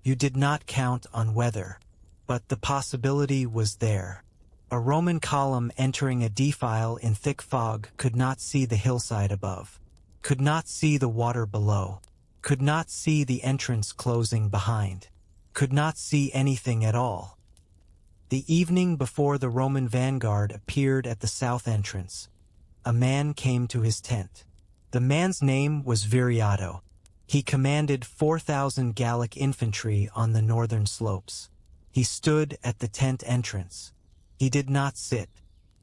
You did not count on weather, but the possibility was there. A Roman column entering a defile in thick fog could not see the hillside above, could not see the water below, could not see the entrance closing behind, could not see anything at all. The evening before the Roman vanguard appeared at the south entrance, a man came to his tent. The man's name was Viriato. He commanded 4,000 Gallic infantry on the northern slopes. He stood at the tent entrance. He did not sit.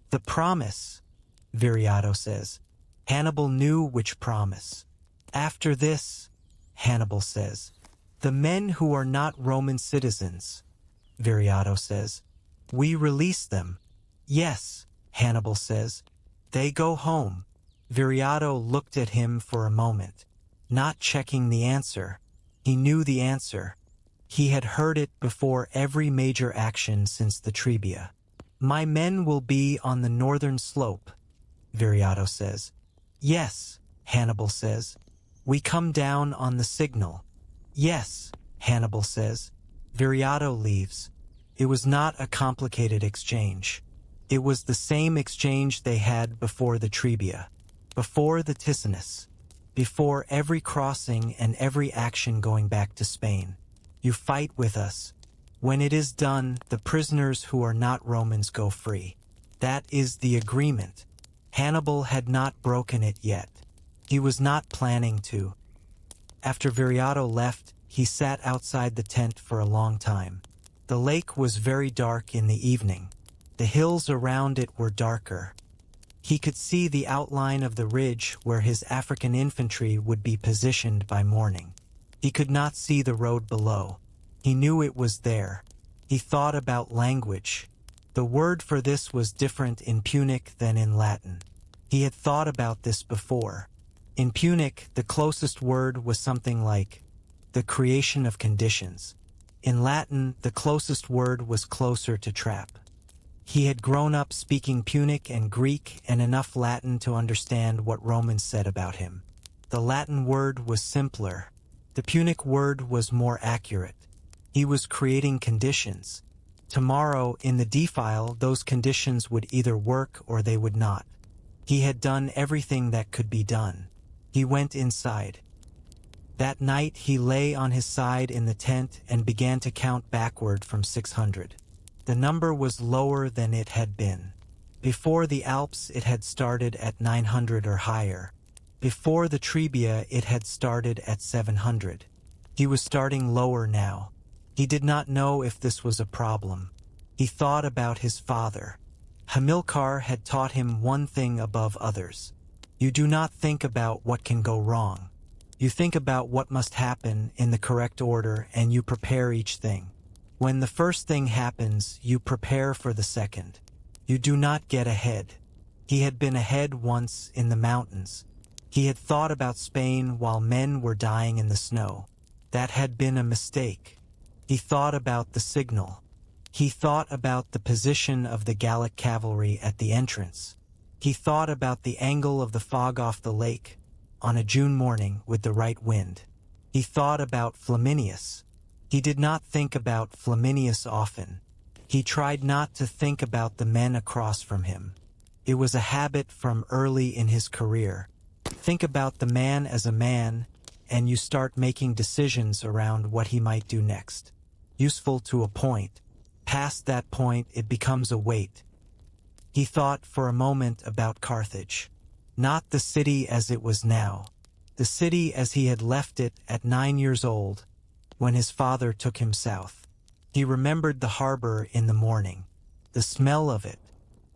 The promise, Viriato says. Hannibal knew which promise. After this, Hannibal says, the men who are not Roman citizens, Viriato says, we release them. Yes, Hannibal says, they go home. Viriato looked at him for a moment, not checking the answer. He knew the answer. He had heard it before every major action since the Trebia. My men will be on the northern slope, Viriato says. Yes, Hannibal says. We come down on the signal. Yes, Hannibal says. Viriato leaves. It was not a complicated exchange. It was the same exchange they had before the Trebia, before the Ticinus, before every crossing and every action going back to Spain. You fight with us. When it is done, the prisoners who are not Romans go free. That is the agreement. Hannibal had not broken it yet. He was not planning to. After Viriato left, he sat outside the tent for a long time. The lake was very dark in the evening. The hills around it were darker. He could see the outline of the ridge where his African infantry would be positioned by morning. He could not see the road below. He knew it was there. He thought about language. The word for this was different in Punic than in Latin. He had thought about this before. In Punic, the closest word was something like the creation of conditions. In Latin, the closest word was closer to trap. He had grown up speaking Punic and Greek and enough Latin to understand what Romans said about him. The Latin word was simpler. The Punic word was more accurate. He was creating conditions. Tomorrow, in the defile, those conditions would either work or they would not. He had done everything that could be done. He went inside. That night he lay on his side in the tent and began to count backward from 600. The number was lower than it had been. Before the Alps it had started at 900 or higher. Before the Trebia it had started at 700. He was starting lower now. He did not know if this was a problem. He thought about his father. Hamilcar had taught him one thing above others. You do not think about what can go wrong. You think about what must happen in the correct order and you prepare each thing. When the first thing happens, you prepare for the second. You do not get ahead. He had been ahead once in the mountains. He had thought about Spain while men were dying in the snow. That had been a mistake. He thought about the signal. He thought about the position of the Gallic cavalry at the entrance. He thought about the angle of the fog off the lake on a June morning with the right wind. He thought about Flaminius. He did not think about Flaminius often. He tried not to think about the men across from him. It was a habit from early in his career. Think about the man as a man, and you start making decisions around what he might do next. Useful to a point. Past that point, it becomes a weight. He thought for a moment about Carthage. Not the city as it was now. The city as he had left it at 9 years old, when his father took him south. He remembered the harbor in the morning, the smell of it,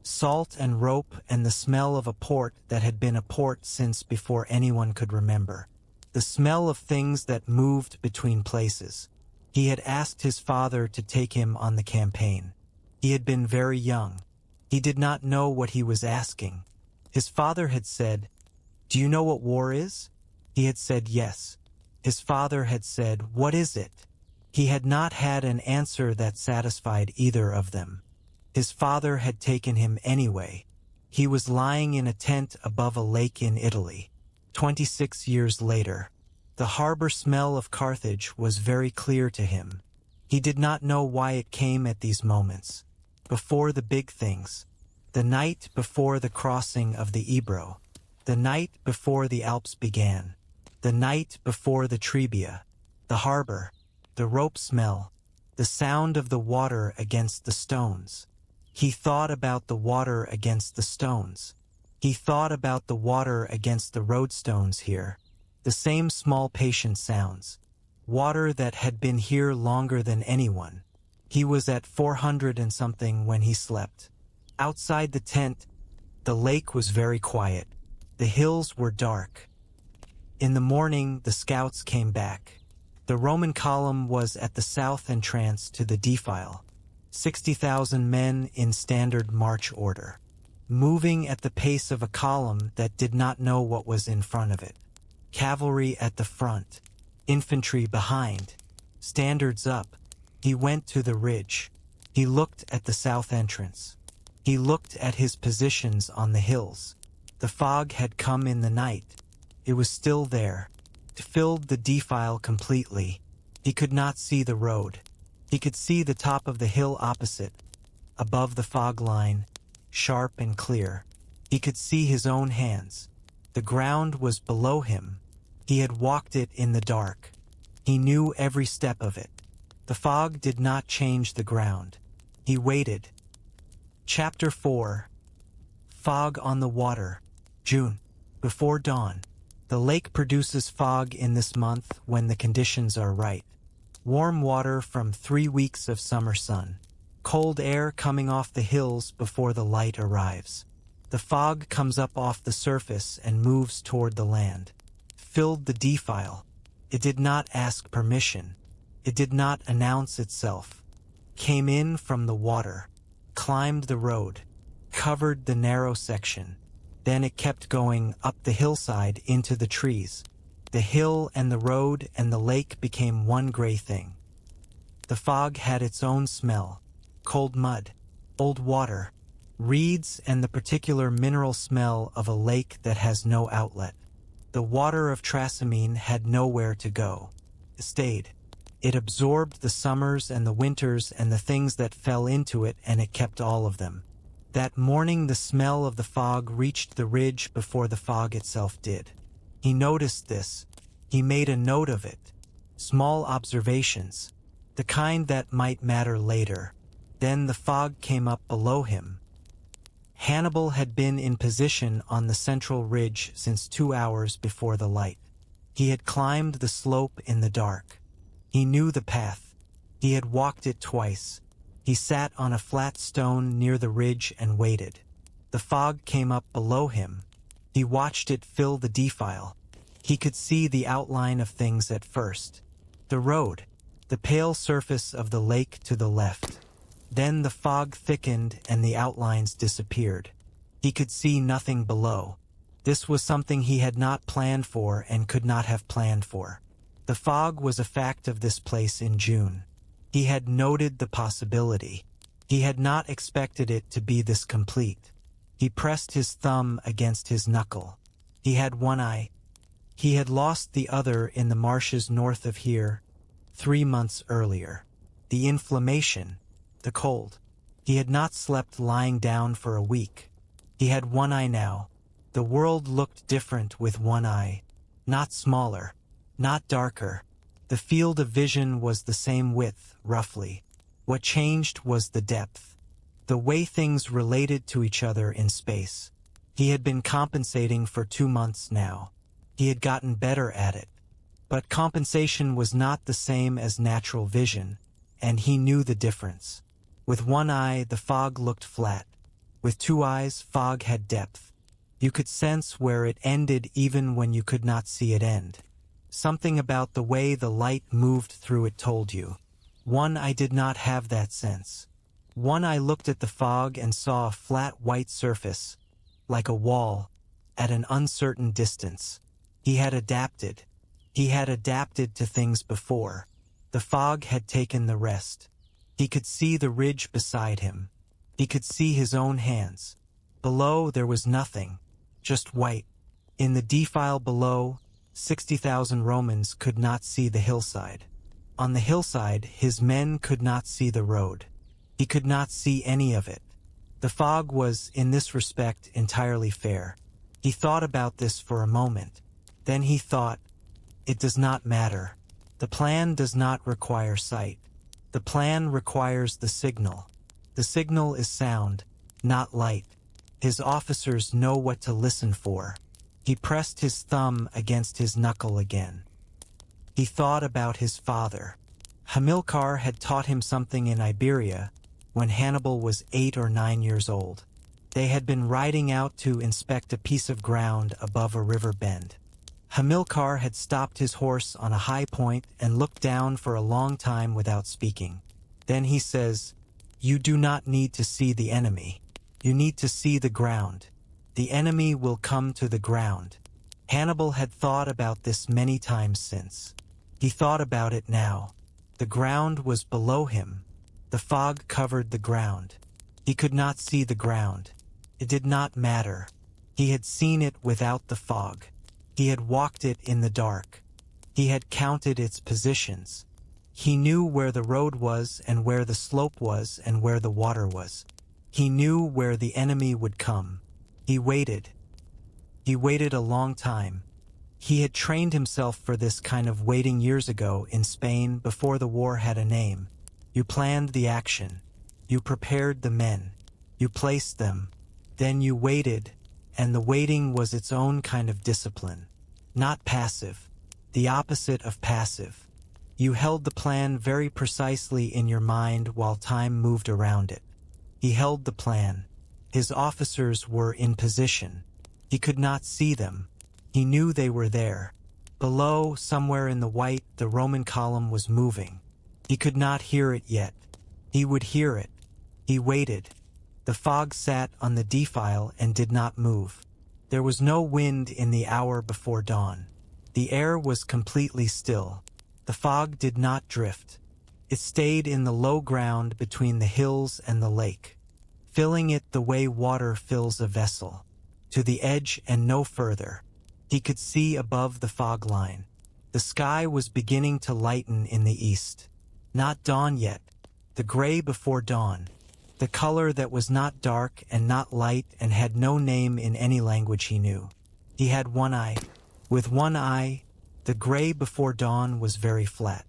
salt and rope, and the smell of a port that had been a port since before anyone could remember. The smell of things that moved between places. He had asked his father to take him on the campaign. He had been very young. He did not know what he was asking. His father had said, "Do you know what war is?" He had said yes. His father had said, "What is it?" He had not had an answer that satisfied either of them. His father had taken him anyway. He was lying in a tent above a lake in Italy. 26 years later, the harbor smell of Carthage was very clear to him. He did not know why it came at these moments. Before the big things. The night before the crossing of the Ebro. The night before the Alps began. The night before the Trebia. The harbor. The rope smell. The sound of the water against the stones. He thought about the water against the stones. He thought about the water against the roadstones here. The same small patient sounds. Water that had been here longer than anyone. He was at 400 and something when he slept. Outside the tent, the lake was very quiet. The hills were dark. In the morning, the scouts came back. The Roman column was at the south entrance to the defile. 60,000 men in standard march order, moving at the pace of a column that did not know what was in front of it. Cavalry at the front, infantry behind, standards up. He went to the ridge. He looked at the south entrance. He looked at his positions on the hills. The fog had come in the night. It was still there. It filled the defile completely. He could not see the road. He could see the top of the hill opposite, above the fog line, sharp and clear. He could see his own hands. The ground was below him. He had walked it in the dark. He knew every step of it. The fog did not change the ground. He waited. Chapter 4. Fog on the water. June. Before dawn. The lake produces fog in this month when the conditions are right. Warm water from 3 weeks of summer sun. Cold air coming off the hills before the light arrives. The fog comes up off the surface and moves toward the land. Filled the defile. It did not ask permission. It did not announce itself. Came in from the water. Climbed the road. Covered the narrow section. Then it kept going up the hillside into the trees. The hill and the road and the lake became one gray thing. The fog had its own smell. Cold mud, old water, reeds, and the particular mineral smell of a lake that has no outlet. The water of Trasimene had nowhere to go. It stayed. It absorbed the summers and the winters and the things that fell into it, and it kept all of them. That morning the smell of the fog reached the ridge before the fog itself did. He noticed this. He made a note of it. Small observations. The kind that might matter later. Then the fog came up below him. Hannibal had been in position on the central ridge since 2 hours before the light. He had climbed the slope in the dark. He knew the path. He had walked it twice. He sat on a flat stone near the ridge and waited. The fog came up below him. He watched it fill the defile. He could see the outline of things at first. The road, the pale surface of the lake to the left. Then the fog thickened and the outlines disappeared. He could see nothing below. This was something he had not planned for and could not have planned for. The fog was a fact of this place in June. He had noted the possibility. He had not expected it to be this complete. He pressed his thumb against his knuckle. He had one eye. He had lost the other in the marshes north of here, 3 months earlier. The inflammation, the cold. He had not slept lying down for a week. He had one eye now. The world looked different with one eye. Not smaller, not darker. The field of vision was the same width, roughly. What changed was the depth. The way things related to each other in space. He had been compensating for 2 months now. He had gotten better at it. But compensation was not the same as natural vision, and he knew the difference. With one eye, the fog looked flat. With two eyes, fog had depth. You could sense where it ended even when you could not see it end. Something about the way the light moved through it told you. One eye did not have that sense. One eye looked at the fog and saw a flat white surface, like a wall, at an uncertain distance. He had adapted. He had adapted to things before. The fog had taken the rest. He could see the ridge beside him. He could see his own hands. Below there was nothing, just white. In the defile below, 60,000 Romans could not see the hillside. On the hillside, his men could not see the road. He could not see any of it. The fog was, in this respect, entirely fair. He thought about this for a moment. Then he thought, it does not matter. The plan does not require sight. The plan requires the signal. The signal is sound, not light. His officers know what to listen for. He pressed his thumb against his knuckle again. He thought about his father. Hamilcar had taught him something in Iberia when Hannibal was 8 or 9 years old. They had been riding out to inspect a piece of ground above a river bend. Hamilcar had stopped his horse on a high point and looked down for a long time without speaking. Then he says, "You do not need to see the enemy. You need to see the ground. The enemy will come to the ground." Hannibal had thought about this many times since. He thought about it now. The ground was below him. The fog covered the ground. He could not see the ground. It did not matter. He had seen it without the fog. He had walked it in the dark. He had counted its positions. He knew where the road was and where the slope was and where the water was. He knew where the enemy would come. He waited. He waited a long time. He had trained himself for this kind of waiting years ago in Spain before the war had a name. You planned the action. You prepared the men. You placed them. Then you waited, and the waiting was its own kind of discipline. Not passive. The opposite of passive. You held the plan very precisely in your mind while time moved around it. He held the plan. His officers were in position. He could not see them. He knew they were there. Below, somewhere in the white, the Roman column was moving. He could not hear it yet. He would hear it. He waited. The fog sat on the defile and did not move. There was no wind in the hour before dawn. The air was completely still. The fog did not drift. It stayed in the low ground between the hills and the lake, filling it the way water fills a vessel, to the edge and no further. He could see above the fog line. The sky was beginning to lighten in the east. Not dawn yet. The gray before dawn. The color that was not dark and not light and had no name in any language he knew. He had one eye. With one eye, the gray before dawn was very flat.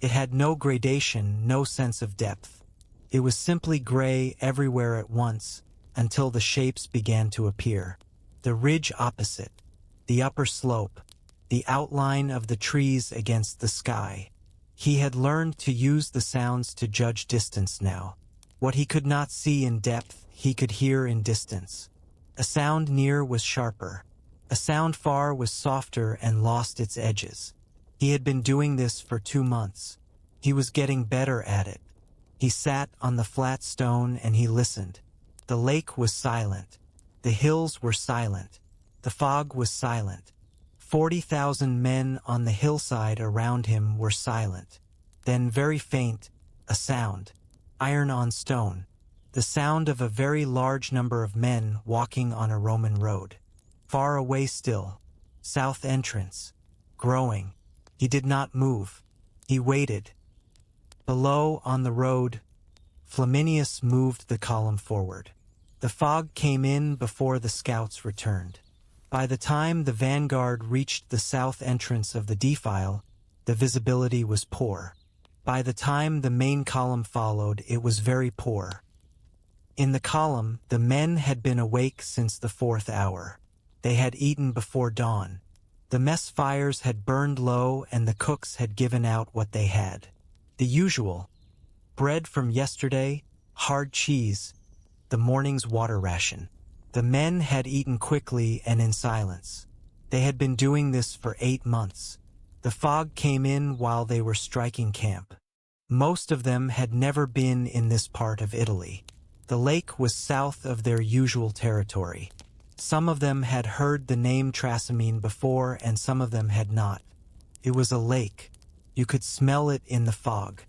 It had no gradation, no sense of depth. It was simply gray everywhere at once until the shapes began to appear. The ridge opposite, the upper slope, the outline of the trees against the sky. He had learned to use the sounds to judge distance now. What he could not see in depth, he could hear in distance. A sound near was sharper. A sound far was softer and lost its edges. He had been doing this for 2 months. He was getting better at it. He sat on the flat stone and he listened. The lake was silent. The hills were silent. The fog was silent. 40,000 men on the hillside around him were silent. Then very faint, a sound. Iron on stone. The sound of a very large number of men walking on a Roman road. Far away still. South entrance. Growing. He did not move. He waited. Below, on the road, Flaminius moved the column forward. The fog came in before the scouts returned. By the time the vanguard reached the south entrance of the defile, the visibility was poor. By the time the main column followed, it was very poor. In the column, the men had been awake since the 4th hour. They had eaten before dawn. The mess fires had burned low and the cooks had given out what they had. The usual: bread from yesterday, hard cheese, the morning's water ration. The men had eaten quickly and in silence. They had been doing this for 8 months. The fog came in while they were striking camp. Most of them had never been in this part of Italy. The lake was south of their usual territory. Some of them had heard the name Trasimene before and some of them had not. It was a lake. You could smell it in the fog.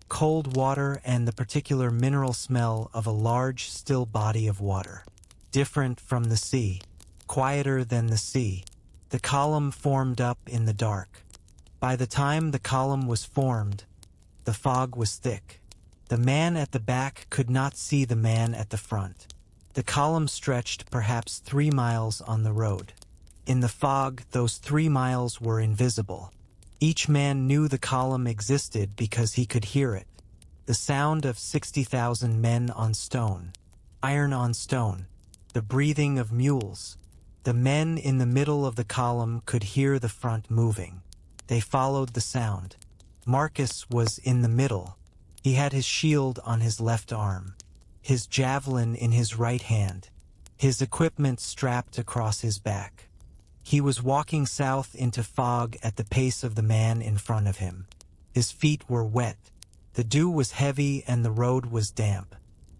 Cold water and the particular mineral smell of a large, still body of water. Different from the sea. Quieter than the sea. The column formed up in the dark. By the time the column was formed, the fog was thick. The man at the back could not see the man at the front. The column stretched perhaps 3 miles on the road. In the fog, those 3 miles were invisible. Each man knew the column existed because he could hear it. The sound of 60,000 men on stone, iron on stone, the breathing of mules. The men in the middle of the column could hear the front moving. They followed the sound. Marcus was in the middle. He had his shield on his left arm, his javelin in his right hand, his equipment strapped across his back. He was walking south into fog at the pace of the man in front of him. His feet were wet. The dew was heavy and the road was damp.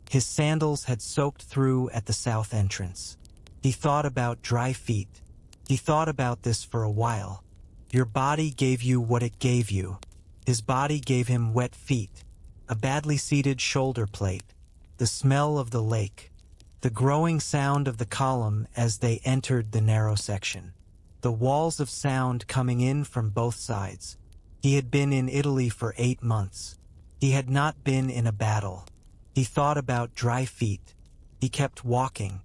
His sandals had soaked through at the south entrance. He thought about dry feet. He thought about this for a while. Your body gave you what it gave you. His body gave him wet feet, a badly seated shoulder plate, the smell of the lake, the growing sound of the column as they entered the narrow section, the walls of sound coming in from both sides. He had been in Italy for 8 months. He had not been in a battle. He thought about dry feet. He kept walking.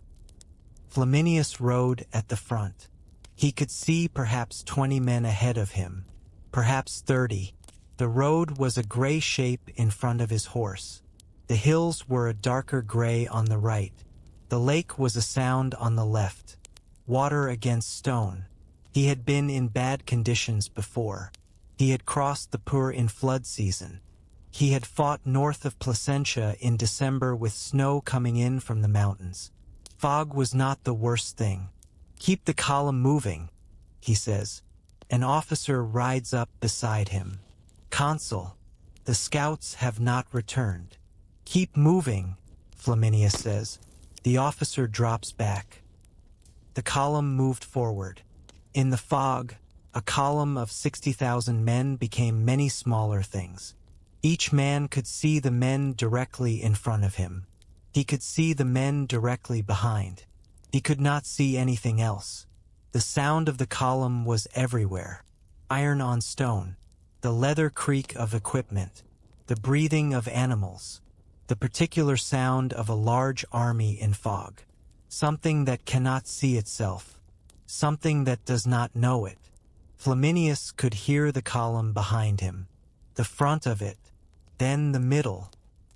Flaminius rode at the front. He could see perhaps 20 men ahead of him, perhaps 30. The road was a gray shape in front of his horse. The hills were a darker gray on the right. The lake was a sound on the left. Water against stone. He had been in bad conditions before. He had crossed the Pur in flood season. He had fought north of Placentia in December with snow coming in from the mountains. Fog was not the worst thing. Keep the column moving, he says. An officer rides up beside him. Consul, the scouts have not returned. Keep moving, Flaminius says. The officer drops back. The column moved forward. In the fog, a column of 60,000 men became many smaller things. Each man could see the men directly in front of him. He could see the men directly behind. He could not see anything else. The sound of the column was everywhere. Iron on stone, the leather creak of equipment, the breathing of animals, the particular sound of a large army in fog. Something that cannot see itself, something that does not know it. Flaminius could hear the column behind him, the front of it, then the middle,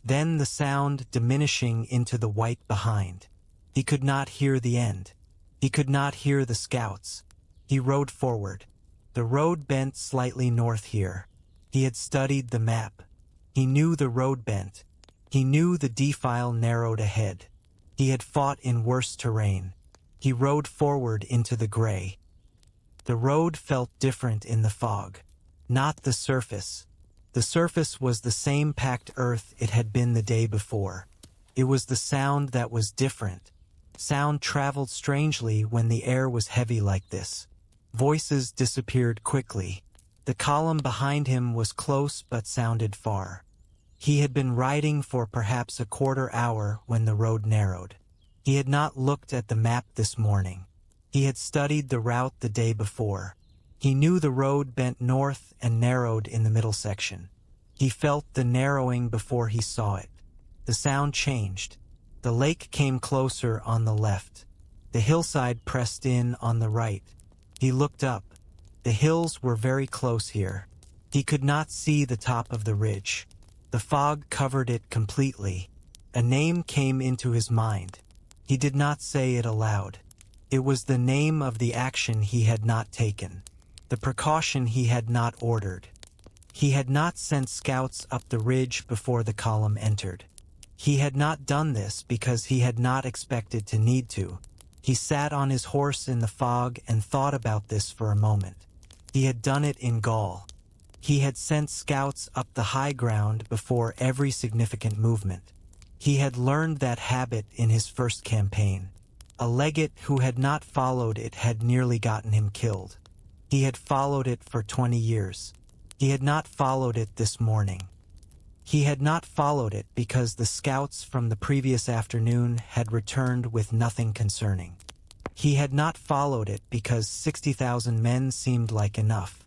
then the sound diminishing into the white behind. He could not hear the end. He could not hear the scouts. He rode forward. The road bent slightly north here. He had studied the map. He knew the road bent. He knew the defile narrowed ahead. He had fought in worse terrain. He rode forward into the gray. The road felt different in the fog. Not the surface. The surface was the same packed earth it had been the day before. It was the sound that was different. Sound traveled strangely when the air was heavy like this. Voices disappeared quickly. The column behind him was close but sounded far. He had been riding for perhaps a quarter hour when the road narrowed. He had not looked at the map this morning. He had studied the route the day before. He knew the road bent north and narrowed in the middle section. He felt the narrowing before he saw it. The sound changed. The lake came closer on the left. The hillside pressed in on the right. He looked up. The hills were very close here. He could not see the top of the ridge. The fog covered it completely. A name came into his mind. He did not say it aloud. It was the name of the action he had not taken. the precaution he had not ordered. He had not sent scouts up the ridge before the column entered. He had not done this because he had not expected to need to. He sat on his horse in the fog and thought about this for a moment. He had done it in Gaul. He had sent scouts up the high ground before every significant movement. He had learned that habit in his first campaign. A legate who had not followed it had nearly gotten him killed. He had followed it for 20 years. He had not followed it this morning. He had not followed it because the scouts from the previous afternoon had returned with nothing concerning. He had not followed it because 60,000 men seemed like enough.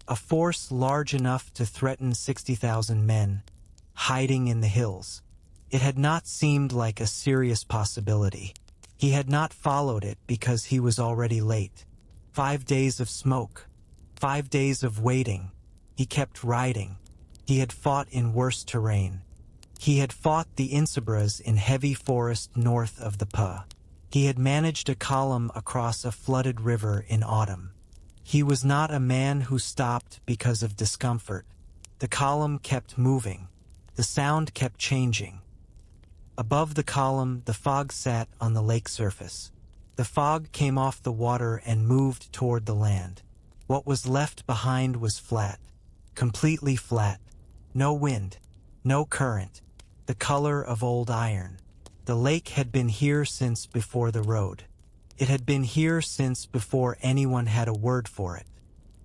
A force large enough to threaten 60,000 men, hiding in the hills. It had not seemed like a serious possibility. He had not followed it because he was already late. 5 days of smoke. 5 days of waiting. He kept riding. He had fought in worse terrain. He had fought the Insabras in heavy forest north of the Pa. He had managed a column across a flooded river in autumn. He was not a man who stopped because of discomfort. The column kept moving. The sound kept changing. Above the column, the fog sat on the lake surface. The fog came off the water and moved toward the land. What was left behind was flat. Completely flat. No wind. No current. The color of old iron. The lake had been here since before the road. It had been here since before anyone had a word for it.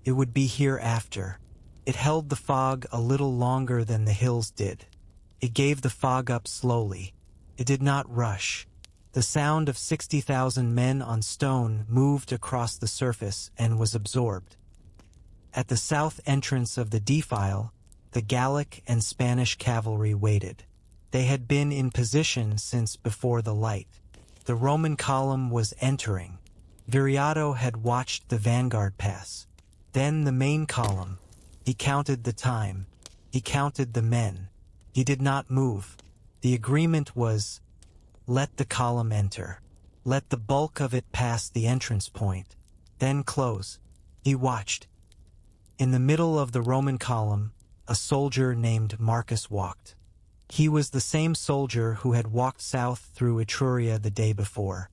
It would be here after. It held the fog a little longer than the hills did. It gave the fog up slowly. It did not rush. The sound of 60,000 men on stone moved across the surface and was absorbed. At the south entrance of the defile, the Gallic and Spanish cavalry waited. They had been in position since before the light. The Roman column was entering. Viriato had watched the vanguard pass. Then the main column. He counted the time. He counted the men. He did not move. The agreement was, let the column enter. Let the bulk of it pass the entrance point. Then close. He watched. In the middle of the Roman column, a soldier named Marcus walked. He was the same soldier who had walked south through Etruria the day before.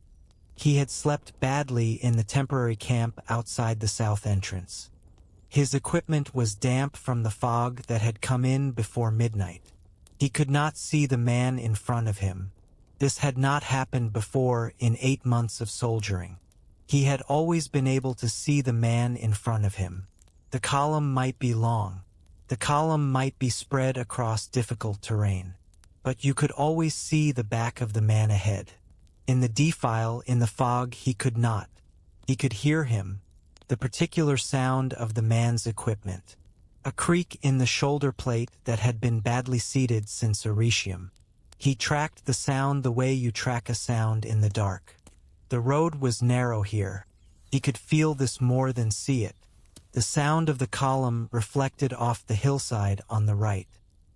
He had slept badly in the temporary camp outside the south entrance. His equipment was damp from the fog that had come in before midnight. He could not see the man in front of him. This had not happened before in 8 months of soldiering. He had always been able to see the man in front of him. The column might be long. The column might be spread across difficult terrain. But you could always see the back of the man ahead. In the defile, in the fog, he could not. He could hear him, the particular sound of the man's equipment. A creak in the shoulder plate that had been badly seated since Aretium. He tracked the sound the way you track a sound in the dark. The road was narrow here. He could feel this more than see it. The sound of the column reflected off the hillside on the right.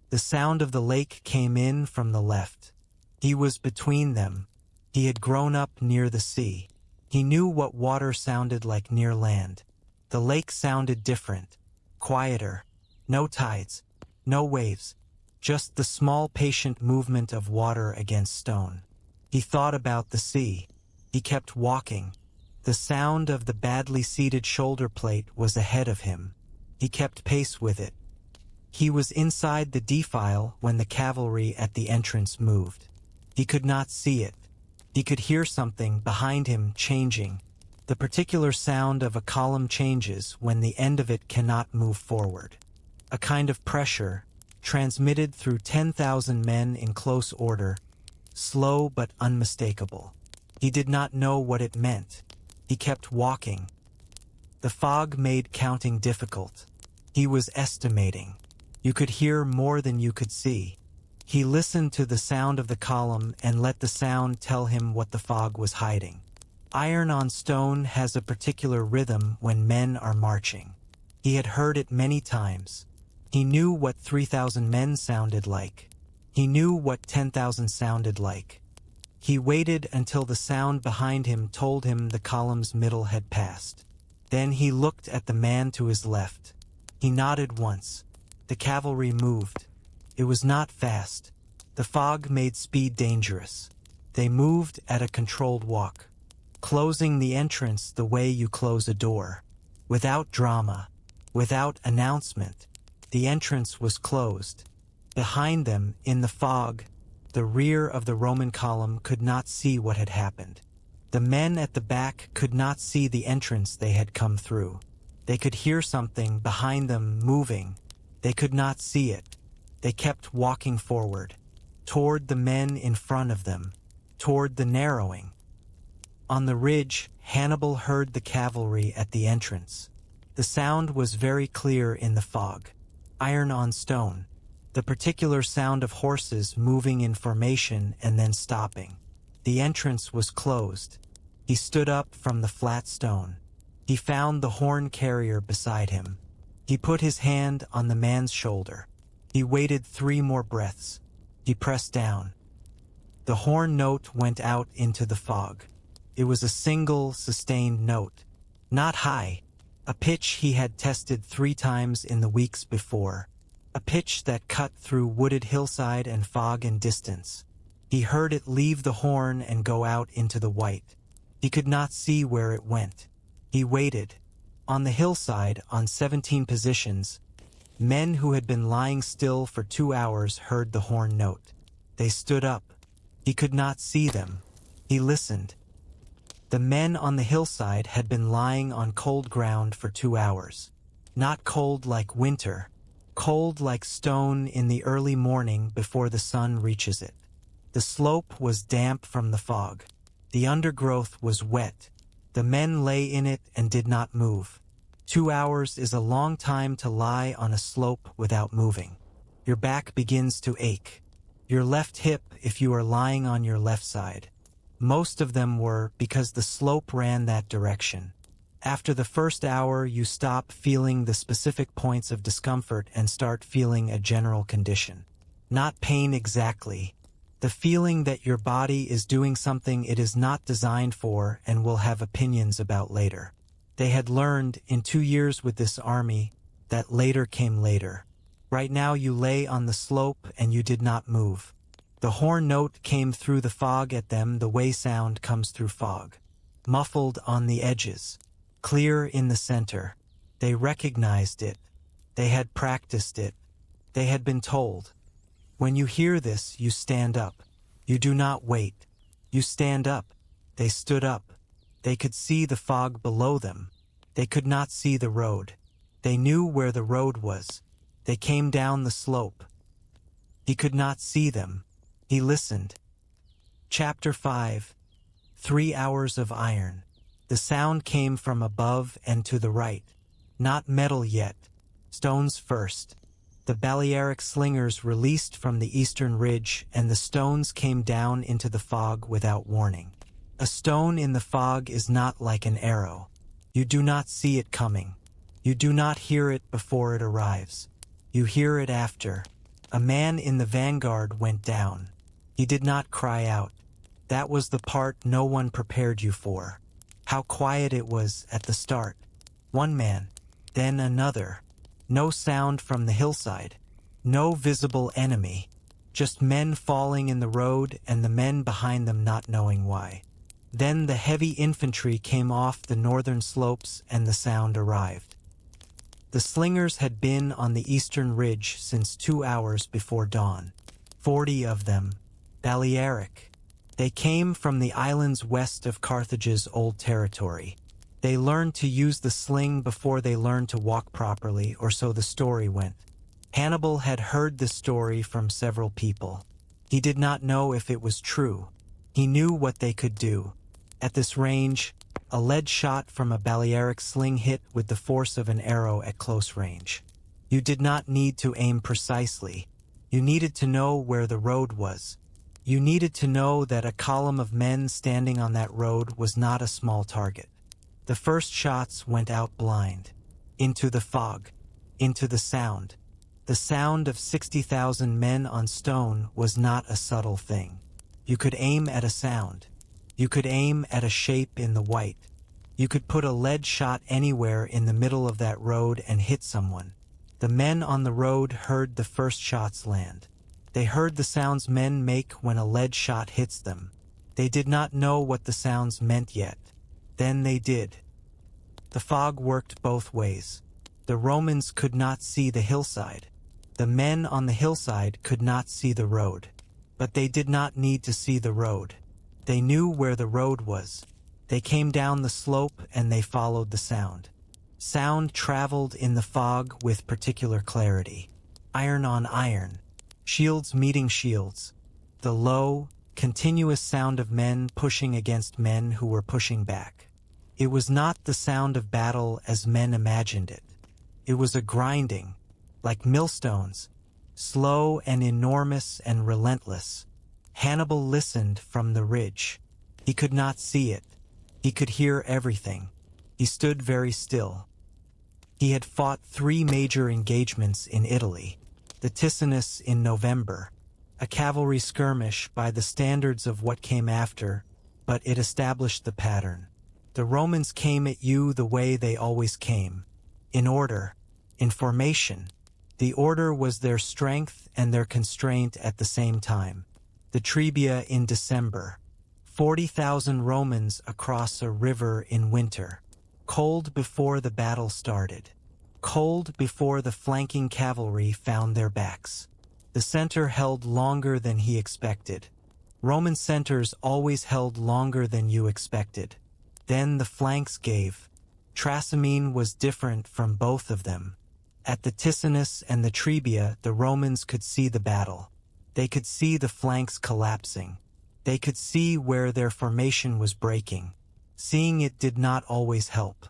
The sound of the lake came in from the left. He was between them. He had grown up near the sea. He knew what water sounded like near land. The lake sounded different, quieter. No tides, no waves, just the small patient movement of water against stone. He thought about the sea. He kept walking. The sound of the badly seated shoulder plate was ahead of him. He kept pace with it. He was inside the defile when the cavalry at the entrance moved. He could not see it. He could hear something behind him changing. The particular sound of a column changes when the end of it cannot move forward. A kind of pressure, transmitted through 10,000 men in close order, slow but unmistakable. He did not know what it meant. He kept walking. The fog made counting difficult. He was estimating. You could hear more than you could see. He listened to the sound of the column and let the sound tell him what the fog was hiding. Iron on stone has a particular rhythm when men are marching. He had heard it many times. He knew what 3,000 men sounded like. He knew what 10,000 sounded like. He waited until the sound behind him told him the column's middle had passed. Then he looked at the man to his left. He nodded once. The cavalry moved. It was not fast. The fog made speed dangerous. They moved at a controlled walk, closing the entrance the way you close a door. Without drama, without announcement, the entrance was closed. Behind them, in the fog, the rear of the Roman column could not see what had happened. The men at the back could not see the entrance they had come through. They could hear something behind them moving. They could not see it. They kept walking forward, toward the men in front of them, toward the narrowing. On the ridge, Hannibal heard the cavalry at the entrance. The sound was very clear in the fog. Iron on stone. The particular sound of horses moving in formation and then stopping. The entrance was closed. He stood up from the flat stone. He found the horn carrier beside him. He put his hand on the man's shoulder. He waited 3 more breaths. He pressed down. The horn note went out into the fog. It was a single, sustained note. Not high. A pitch he had tested 3 times in the weeks before. A pitch that cut through wooded hillside and fog and distance. He heard it leave the horn and go out into the white. He could not see where it went. He waited. On the hillside, on 17 positions, men who had been lying still for 2 hours heard the horn note. They stood up. He could not see them. He listened. The men on the hillside had been lying on cold ground for 2 hours. Not cold like winter, cold like stone in the early morning before the sun reaches it. The slope was damp from the fog. The undergrowth was wet. The men lay in it and did not move. 2 hours is a long time to lie on a slope without moving. Your back begins to ache. Your left hip if you are lying on your left side. Most of them were because the slope ran that direction. After the first hour, you stop feeling the specific points of discomfort and start feeling a general condition. Not pain exactly. The feeling that your body is doing something it is not designed for and will have opinions about later. They had learned in 2 years with this army that later came later. Right now you lay on the slope and you did not move. The horn note came through the fog at them the way sound comes through fog. Muffled on the edges. Clear in the center. They recognized it. They had practiced it. They had been told. When you hear this, you stand up. You do not wait. You stand up. They stood up. They could see the fog below them. They could not see the road. They knew where the road was. They came down the slope. He could not see them. He listened. Chapter 5. 3 hours of iron. The sound came from above and to the right. Not metal yet. Stones first. The Balearic slingers released from the eastern ridge, and the stones came down into the fog without warning. A stone in the fog is not like an arrow. You do not see it coming. You do not hear it before it arrives. You hear it after. A man in the vanguard went down. He did not cry out. That was the part no one prepared you for. How quiet it was at the start. One man, then another. No sound from the hillside. No visible enemy. Just men falling in the road and the men behind them not knowing why. Then the heavy infantry came off the northern slopes and the sound arrived. The slingers had been on the eastern ridge since 2 hours before dawn. 40 of them. Balearic. They came from the islands west of Carthage's old territory. They learned to use the sling before they learned to walk properly, or so the story went. Hannibal had heard this story from several people. He did not know if it was true. He knew what they could do. At this range, a lead shot from a Balearic sling hit with the force of an arrow at close range. You did not need to aim precisely. You needed to know where the road was. You needed to know that a column of men standing on that road was not a small target. The first shots went out blind. Into the fog. Into the sound. The sound of 60,000 men on stone was not a subtle thing. You could aim at a sound. You could aim at a shape in the white. You could put a lead shot anywhere in the middle of that road and hit someone. The men on the road heard the first shots land. They heard the sounds men make when a lead shot hits them. They did not know what the sounds meant yet. Then they did. The fog worked both ways. The Romans could not see the hillside. The men on the hillside could not see the road. But they did not need to see the road. They knew where the road was. They came down the slope and they followed the sound. Sound traveled in the fog with particular clarity. Iron on iron. Shields meeting shields. The low, continuous sound of men pushing against men who were pushing back. It was not the sound of battle as men imagined it. It was a grinding, like millstones, slow and enormous and relentless. Hannibal listened from the ridge. He could not see it. He could hear everything. He stood very still. He had fought 3 major engagements in Italy. The Ticinus in November, a cavalry skirmish by the standards of what came after, but it established the pattern. The Romans came at you the way they always came, in order, in formation. The order was their strength and their constraint at the same time. The Trebia in December, 40,000 Romans across a river in winter, cold before the battle started, cold before the flanking cavalry found their backs. The center held longer than he expected. Roman centers always held longer than you expected. Then the flanks gave. Trasimene was different from both of them. At the Ticinus and the Trebia, the Romans could see the battle. They could see the flanks collapsing. They could see where their formation was breaking. Seeing it did not always help.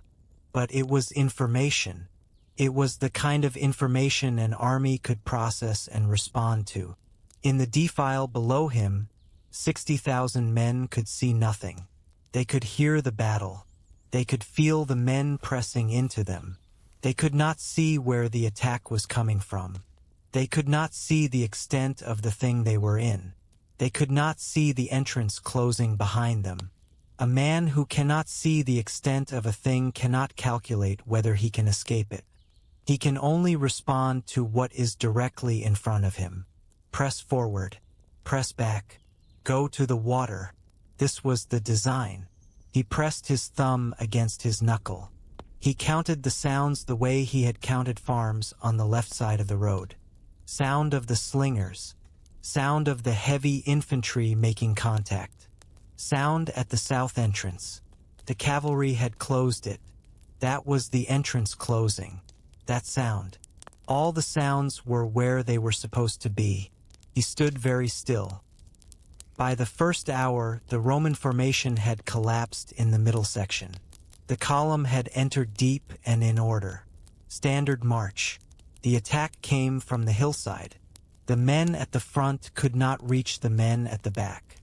But it was information. It was the kind of information an army could process and respond to. In the defile below him, 60,000 men could see nothing. They could hear the battle. They could feel the men pressing into them. They could not see where the attack was coming from. They could not see the extent of the thing they were in. They could not see the entrance closing behind them. A man who cannot see the extent of a thing cannot calculate whether he can escape it. He can only respond to what is directly in front of him. Press forward. Press back. Go to the water. This was the design. He pressed his thumb against his knuckle. He counted the sounds the way he had counted farms on the left side of the road. Sound of the slingers. Sound of the heavy infantry making contact. Sound at the south entrance. The cavalry had closed it. That was the entrance closing. That sound. All the sounds were where they were supposed to be. He stood very still. By the first hour, the Roman formation had collapsed in the middle section. The column had entered deep and in order. Standard march. The attack came from the hillside. The men at the front could not reach the men at the back.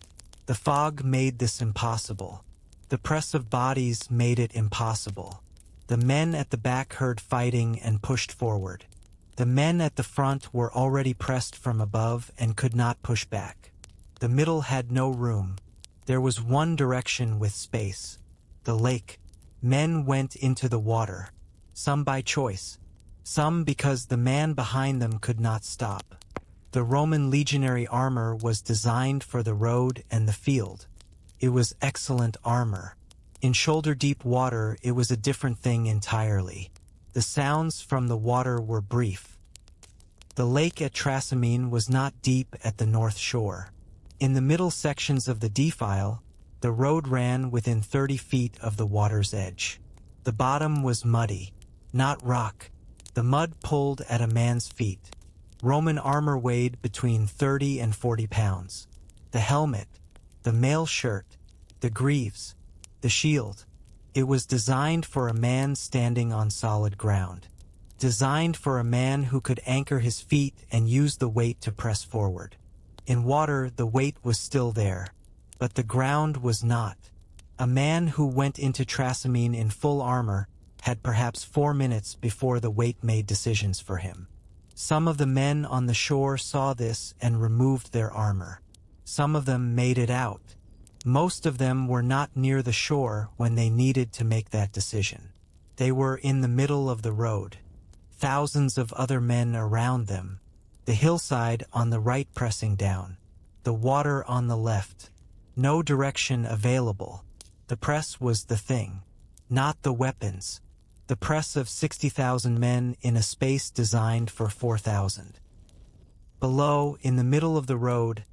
The fog made this impossible. The press of bodies made it impossible. The men at the back heard fighting and pushed forward. The men at the front were already pressed from above and could not push back. The middle had no room. There was one direction with space. The lake. Men went into the water. Some by choice. Some because the man behind them could not stop. The Roman legionary armor was designed for the road and the field. It was excellent armor. In shoulder-deep water, it was a different thing entirely. The sounds from the water were brief. The lake at Trasimene was not deep at the north shore. In the middle sections of the defile, the road ran within 30 feet of the water's edge. The bottom was muddy, not rock. The mud pulled at a man's feet. Roman armor weighed between 30 and 40 pounds. The helmet, the mail shirt, the greaves, the shield. It was designed for a man standing on solid ground. Designed for a man who could anchor his feet and use the weight to press forward. In water, the weight was still there, but the ground was not. A man who went into Trasimene in full armor had perhaps 4 minutes before the weight made decisions for him. Some of the men on the shore saw this and removed their armor. Some of them made it out. Most of them were not near the shore when they needed to make that decision. They were in the middle of the road. Thousands of other men around them. The hillside on the right pressing down. The water on the left. No direction available. The press was the thing, not the weapons. The press of 60,000 men in a space designed for 4,000. Below, in the middle of the road,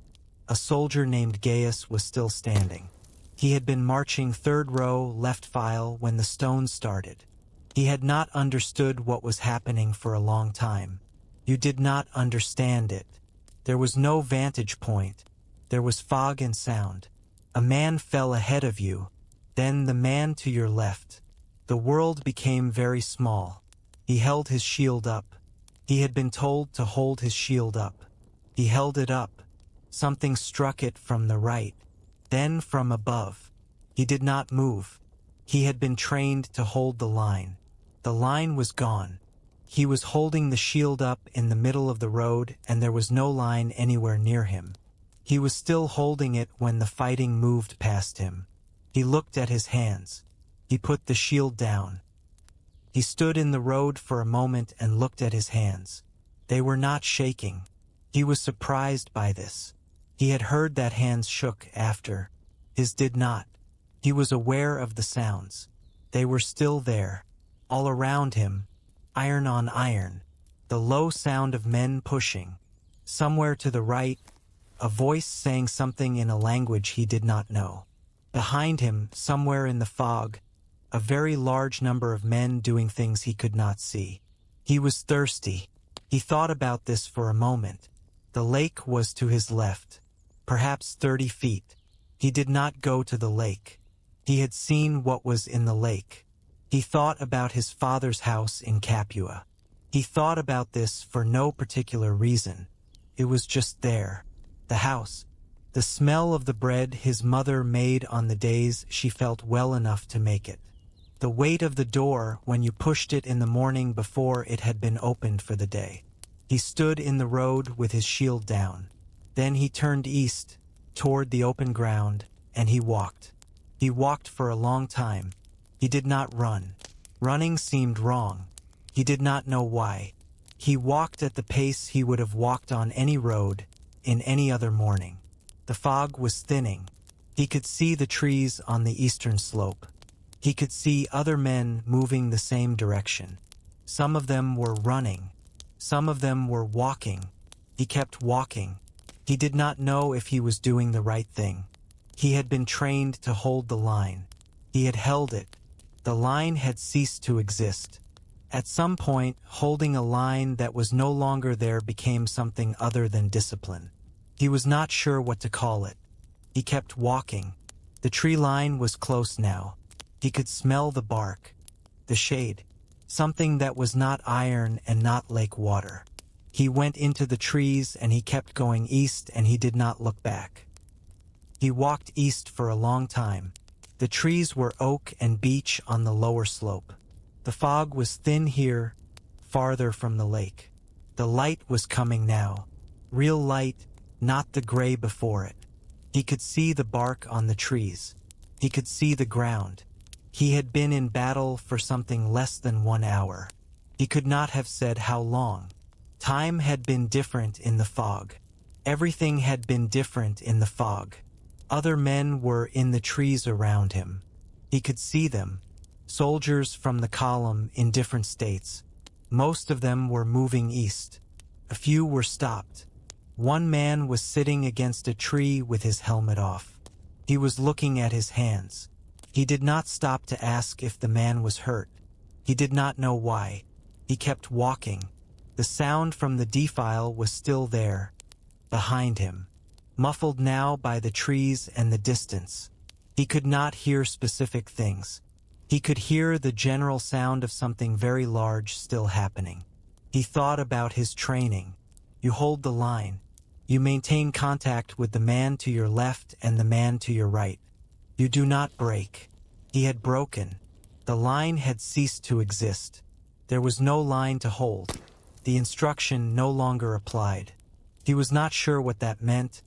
a soldier named Gaius was still standing. He had been marching third row, left file when the stones started. He had not understood what was happening for a long time. You did not understand it. There was no vantage point. There was fog and sound. A man fell ahead of you, then the man to your left. The world became very small. He held his shield up. He had been told to hold his shield up. He held it up. Something struck it from the right, then from above. He did not move. He had been trained to hold the line. The line was gone. He was holding the shield up in the middle of the road, and there was no line anywhere near him. He was still holding it when the fighting moved past him. He looked at his hands. He put the shield down. He stood in the road for a moment and looked at his hands. They were not shaking. He was surprised by this. He had heard that hands shook after. His did not. He was aware of the sounds. They were still there. All around him, iron on iron. The low sound of men pushing. Somewhere to the right, a voice saying something in a language he did not know. Behind him, somewhere in the fog, a very large number of men doing things he could not see. He was thirsty. He thought about this for a moment. The lake was to his left, perhaps 30 feet. He did not go to the lake. He had seen what was in the lake. He thought about his father's house in Capua. He thought about this for no particular reason. It was just there. The house. The smell of the bread his mother made on the days she felt well enough to make it. The weight of the door when you pushed it in the morning before it had been opened for the day. He stood in the road with his shield down. Then he turned east, toward the open ground, and he walked. He walked for a long time. He did not run. Running seemed wrong. He did not know why. He walked at the pace he would have walked on any road, in any other morning. The fog was thinning. He could see the trees on the eastern slope. He could see other men moving the same direction. Some of them were running. Some of them were walking. He kept walking. He did not know if he was doing the right thing. He had been trained to hold the line. He had held it. The line had ceased to exist. At some point, holding a line that was no longer there became something other than discipline. He was not sure what to call it. He kept walking. The tree line was close now. He could smell the bark, the shade, something that was not iron and not lake water. He went into the trees and he kept going east and he did not look back. He walked east for a long time. The trees were oak and beech on the lower slope. The fog was thin here, farther from the lake. The light was coming now. Real light, not the gray before it. He could see the bark on the trees. He could see the ground. He had been in battle for something less than 1 hour. He could not have said how long. Time had been different in the fog. Everything had been different in the fog. Other men were in the trees around him. He could see them. Soldiers from the column in different states. Most of them were moving east. A few were stopped. One man was sitting against a tree with his helmet off. He was looking at his hands. He did not stop to ask if the man was hurt. He did not know why. He kept walking. The sound from the defile was still there, behind him, muffled now by the trees and the distance. He could not hear specific things. He could hear the general sound of something very large still happening. He thought about his training. You hold the line. You maintain contact with the man to your left and the man to your right. You do not break. He had broken. The line had ceased to exist. There was no line to hold. The instruction no longer applied. He was not sure what that meant,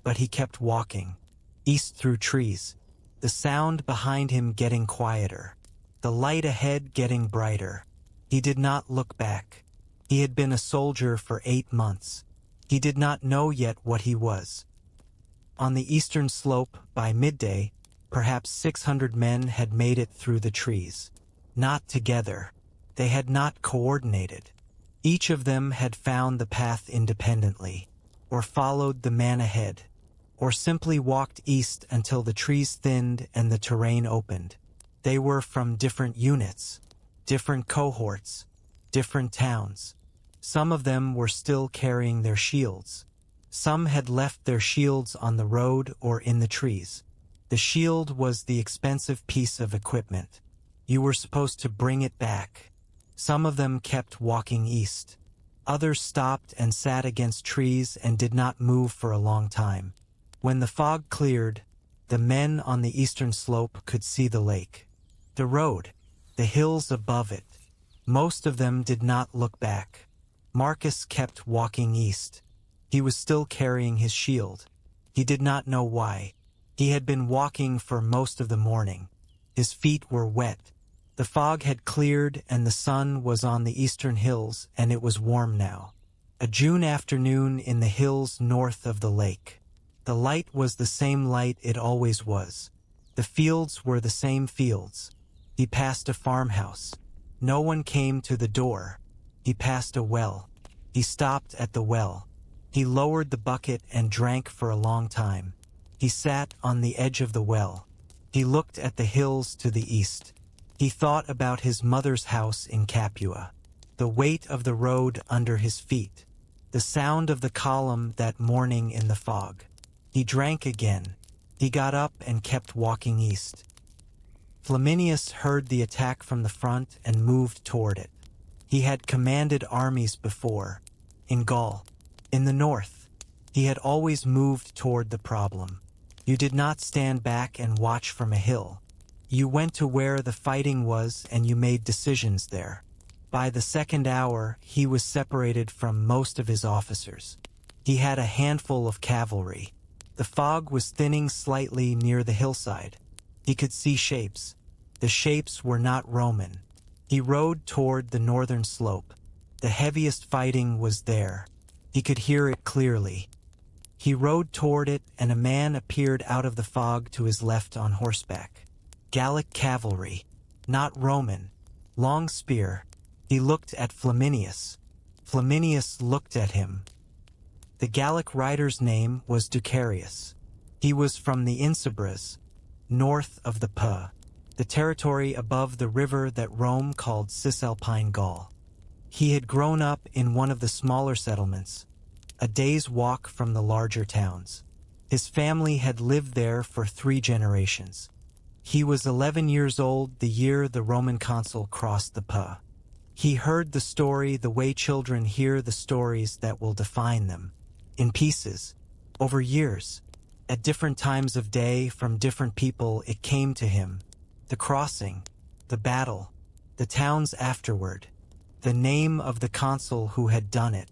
but he kept walking. east through trees, the sound behind him getting quieter, the light ahead getting brighter. He did not look back. He had been a soldier for 8 months. He did not know yet what he was. On the eastern slope, by midday, perhaps 600 men had made it through the trees. Not together. They had not coordinated. Each of them had found the path independently, or followed the man ahead, or simply walked east until the trees thinned and the terrain opened. They were from different units, different cohorts, different towns. Some of them were still carrying their shields. Some had left their shields on the road or in the trees. The shield was the expensive piece of equipment. You were supposed to bring it back. Some of them kept walking east. Others stopped and sat against trees and did not move for a long time. When the fog cleared, the men on the eastern slope could see the lake, the road, the hills above it. Most of them did not look back. Marcus kept walking east. He was still carrying his shield. He did not know why. He had been walking for most of the morning. His feet were wet. The fog had cleared and the sun was on the eastern hills, and it was warm now. A June afternoon in the hills north of the lake. The light was the same light it always was. The fields were the same fields. He passed a farmhouse. No one came to the door. He passed a well. He stopped at the well. He lowered the bucket and drank for a long time. He sat on the edge of the well. He looked at the hills to the east. He thought about his mother's house in Capua, the weight of the road under his feet, the sound of the column that morning in the fog. He drank again. He got up and kept walking east. Flaminius heard the attack from the front and moved toward it. He had commanded armies before, in Gaul, in the north. He had always moved toward the problem. You did not stand back and watch from a hill. You went to where the fighting was and you made decisions there. By the second hour, he was separated from most of his officers. He had a handful of cavalry. The fog was thinning slightly near the hillside. He could see shapes. The shapes were not Roman. He rode toward the northern slope. The heaviest fighting was there. He could hear it clearly. He rode toward it, and a man appeared out of the fog to his left on horseback. Gallic cavalry, not Roman. Long spear. He looked at Flaminius. Flaminius looked at him. The Gallic rider's name was Ducarius. He was from the Insubres, north of the Po, the territory above the river that Rome called Cisalpine Gaul. He had grown up in one of the smaller settlements, a day's walk from the larger towns. His family had lived there for 3 generations. He was 11 years old the year the Roman consul crossed the Po. He heard the story the way children hear the stories that will define them, in pieces, over years. At different times of day, from different people, it came to him. The crossing, the battle, the towns afterward, the name of the consul who had done it.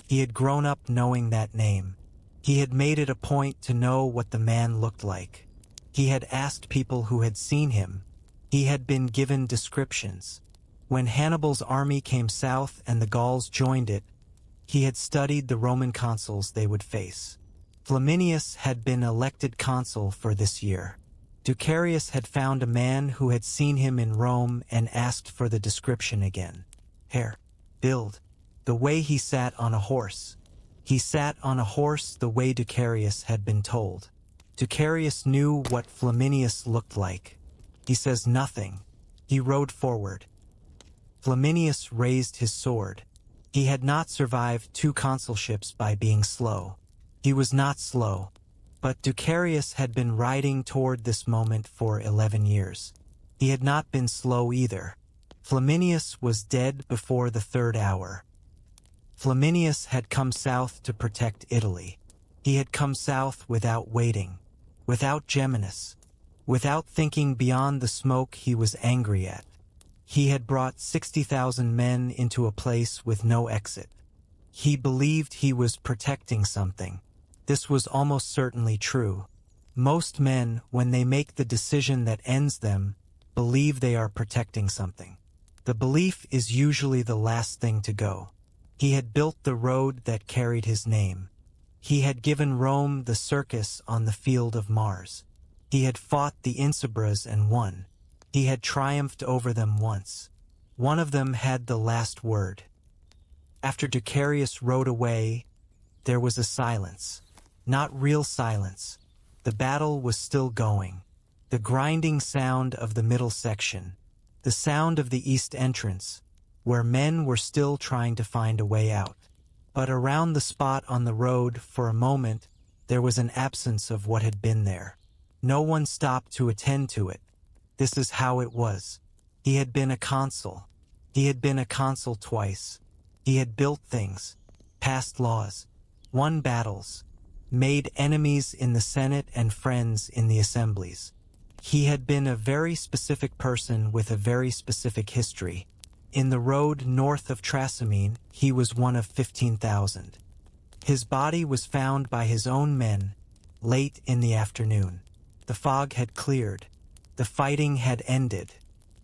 He had grown up knowing that name. He had made it a point to know what the man looked like. He had asked people who had seen him. He had been given descriptions. When Hannibal's army came south and the Gauls joined it, he had studied the Roman consuls they would face. Flaminius had been elected consul for this year. Ducarius had found a man who had seen him in Rome and asked for the description again. Hair, build, the way he sat on a horse. He sat on a horse the way Ducarius had been told. Ducarius knew what Flaminius looked like. He says nothing. He rode forward. Flaminius raised his sword. He had not survived 2 consulships by being slow. He was not slow, but Ducarius had been riding toward this moment for 11 years. He had not been slow either. Flaminius was dead before the 3rd hour. Flaminius had come south to protect Italy. He had come south without waiting, without Geminus, without thinking beyond the smoke he was angry at. He had brought 60,000 men into a place with no exit. He believed he was protecting something. This was almost certainly true. Most men, when they make the decision that ends them, believe they are protecting something. The belief is usually the last thing to go. He had built the road that carried his name. He had given Rome the circus on the field of Mars. He had fought the Insubras and won. He had triumphed over them once. One of them had the last word. After Decarius rode away, there was a silence. Not real silence. The battle was still going. The grinding sound of the middle section. The sound of the east entrance, where men were still trying to find a way out. But around the spot on the road, for a moment, there was an absence of what had been there. No one stopped to attend to it. This is how it was. He had been a consul. He had been a consul twice. He had built things, passed laws, won battles, made enemies in the Senate and friends in the assemblies. He had been a very specific person with a very specific history. In the road north of Trasimene, he was one of 15,000. His body was found by his own men late in the afternoon. The fog had cleared. The fighting had ended.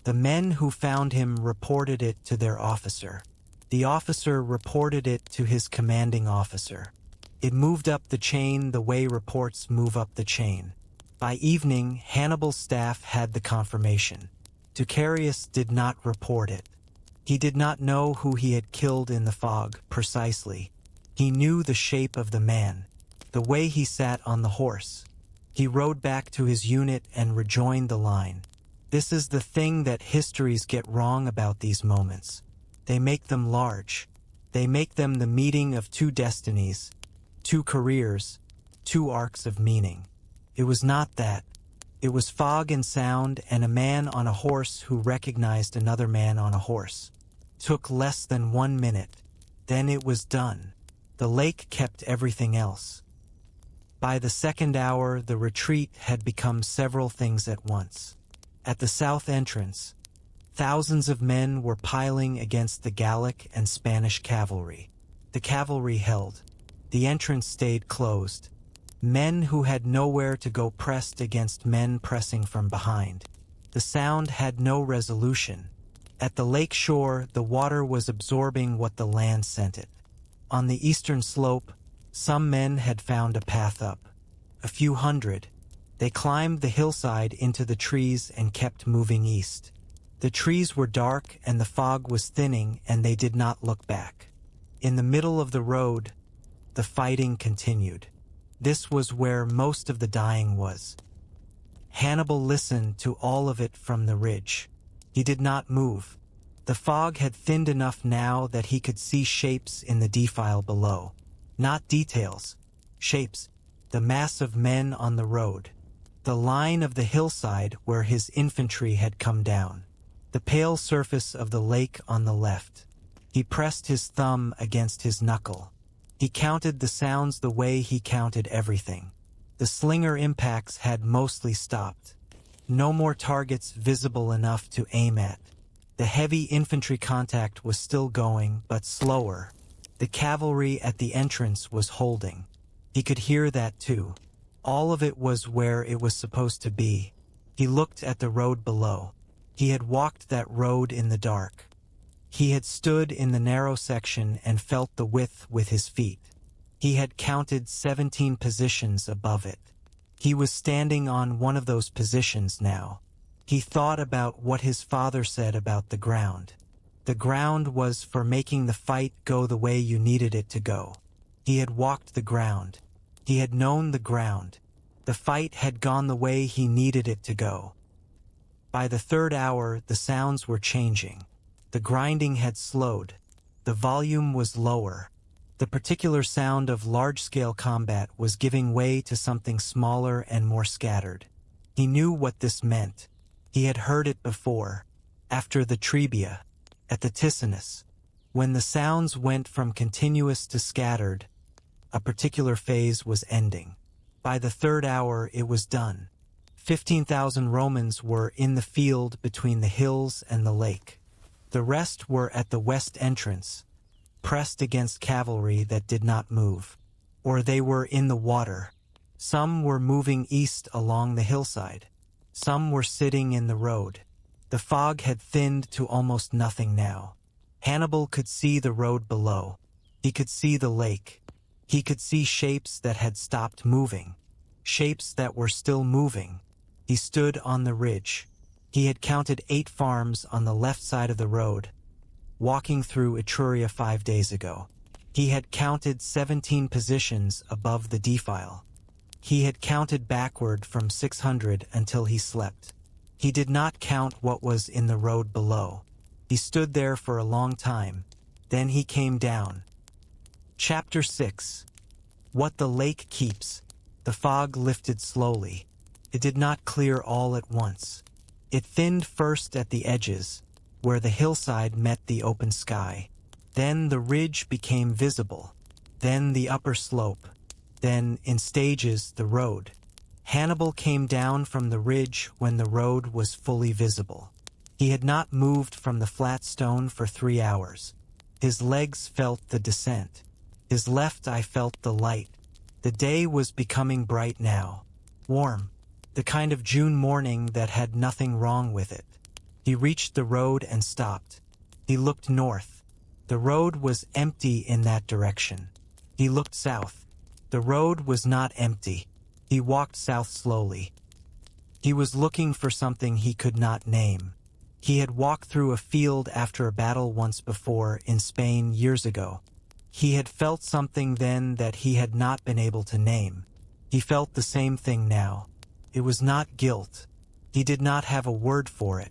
The men who found him reported it to their officer. The officer reported it to his commanding officer. It moved up the chain the way reports move up the chain. By evening, Hannibal's staff had the confirmation. Decarius did not report it. He did not know who he had killed in the fog precisely. He knew the shape of the man, the way he sat on the horse. He rode back to his unit and rejoined the line. This is the thing that histories get wrong about these moments. They make them large. They make them the meeting of two destinies, two careers, two arcs of meaning. It was not that. It was fog and sound and a man on a horse who recognized another man on a horse. Took less than 1 minute. Then it was done. The lake kept everything else. By the second hour, the retreat had become several things at once. At the south entrance, thousands of men were piling against the Gallic and Spanish cavalry. The cavalry held. The entrance stayed closed. Men who had nowhere to go pressed against men pressing from behind. The sound had no resolution. At the lake shore, the water was absorbing what the land sent it. On the eastern slope, some men had found a path up. A few hundred. They climbed the hillside into the trees and kept moving east. The trees were dark and the fog was thinning, and they did not look back. In the middle of the road, the fighting continued. This was where most of the dying was. Hannibal listened to all of it from the ridge. He did not move. The fog had thinned enough now that he could see shapes in the defile below. Not details. Shapes. The mass of men on the road. The line of the hillside where his infantry had come down. The pale surface of the lake on the left. He pressed his thumb against his knuckle. He counted the sounds the way he counted everything. The slinger impacts had mostly stopped. No more targets visible enough to aim at. The heavy infantry contact was still going, but slower. The cavalry at the entrance was holding. He could hear that too. All of it was where it was supposed to be. He looked at the road below. He had walked that road in the dark. He had stood in the narrow section and felt the width with his feet. He had counted 17 positions above it. He was standing on one of those positions now. He thought about what his father said about the ground. The ground was for making the fight go the way you needed it to go. He had walked the ground. He had known the ground. The fight had gone the way he needed it to go. By the third hour, the sounds were changing. The grinding had slowed. The volume was lower. The particular sound of large-scale combat was giving way to something smaller and more scattered. He knew what this meant. He had heard it before, after the Trebia, at the Ticinus. When the sounds went from continuous to scattered, a particular phase was ending. By the third hour, it was done. 15,000 Romans were in the field between the hills and the lake. The rest were at the west entrance, pressed against cavalry that did not move. Or they were in the water, Some were moving east along the hillside. Some were sitting in the road. The fog had thinned to almost nothing now. Hannibal could see the road below. He could see the lake. He could see shapes that had stopped moving. Shapes that were still moving. He stood on the ridge. He had counted 8 farms on the left side of the road, walking through Etruria 5 days ago. He had counted 17 positions above the defile. He had counted backward from 600 until he slept. He did not count what was in the road below. He stood there for a long time. Then he came down. Chapter 6. What the lake keeps. The fog lifted slowly. It did not clear all at once. It thinned first at the edges, where the hillside met the open sky. Then the ridge became visible. Then the upper slope. Then, in stages, the road. Hannibal came down from the ridge when the road was fully visible. He had not moved from the flat stone for 3 hours. His legs felt the descent. His left eye felt the light. The day was becoming bright now. Warm. The kind of June morning that had nothing wrong with it. He reached the road and stopped. He looked north. The road was empty in that direction. He looked south. The road was not empty. He walked south slowly. He was looking for something he could not name. He had walked through a field after a battle once before in Spain years ago. He had felt something then that he had not been able to name. He felt the same thing now. It was not guilt. He did not have a word for it.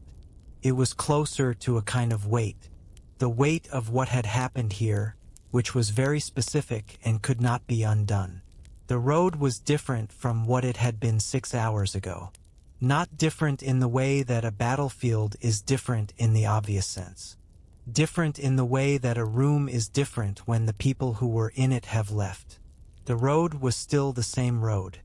It was closer to a kind of weight. The weight of what had happened here, which was very specific and could not be undone. The road was different from what it had been 6 hours ago. Not different in the way that a battlefield is different in the obvious sense. Different in the way that a room is different when the people who were in it have left. The road was still the same road.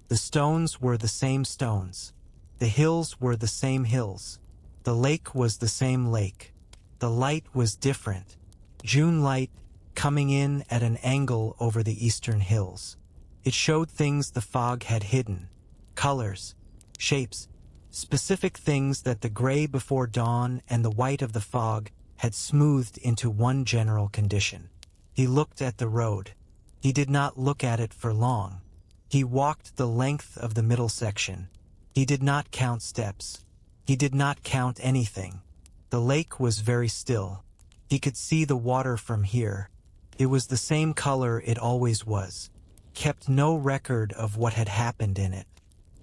The stones were the same stones. The hills were the same hills. The lake was the same lake. The light was different. June light coming in at an angle over the eastern hills. It showed things the fog had hidden. Colors, shapes, specific things that the gray before dawn and the white of the fog had smoothed into one general condition. He looked at the road. He did not look at it for long. He walked the length of the middle section. He did not count steps. He did not count anything. The lake was very still. He could see the water from here. It was the same color it always was. Kept no record of what had happened in it.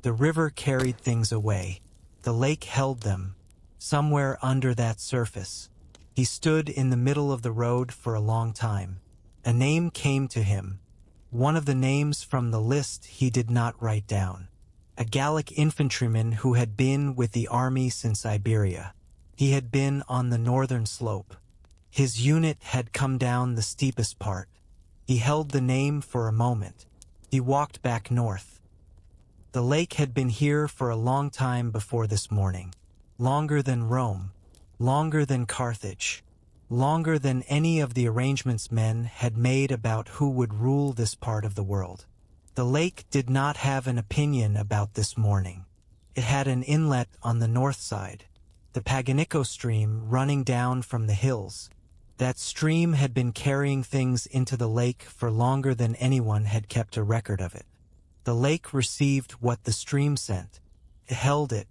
The river carried things away. The lake held them, somewhere under that surface. He stood in the middle of the road for a long time. A name came to him. One of the names from the list he did not write down. A Gallic infantryman who had been with the army since Iberia. He had been on the northern slope. His unit had come down the steepest part. He held the name for a moment. He walked back north. The lake had been here for a long time before this morning. Longer than Rome. Longer than Carthage. Longer than any of the arrangements men had made about who would rule this part of the world. The lake did not have an opinion about this morning. It had an inlet on the north side, the Paganico stream running down from the hills. That stream had been carrying things into the lake for longer than anyone had kept a record of it. The lake received what the stream sent. It held it.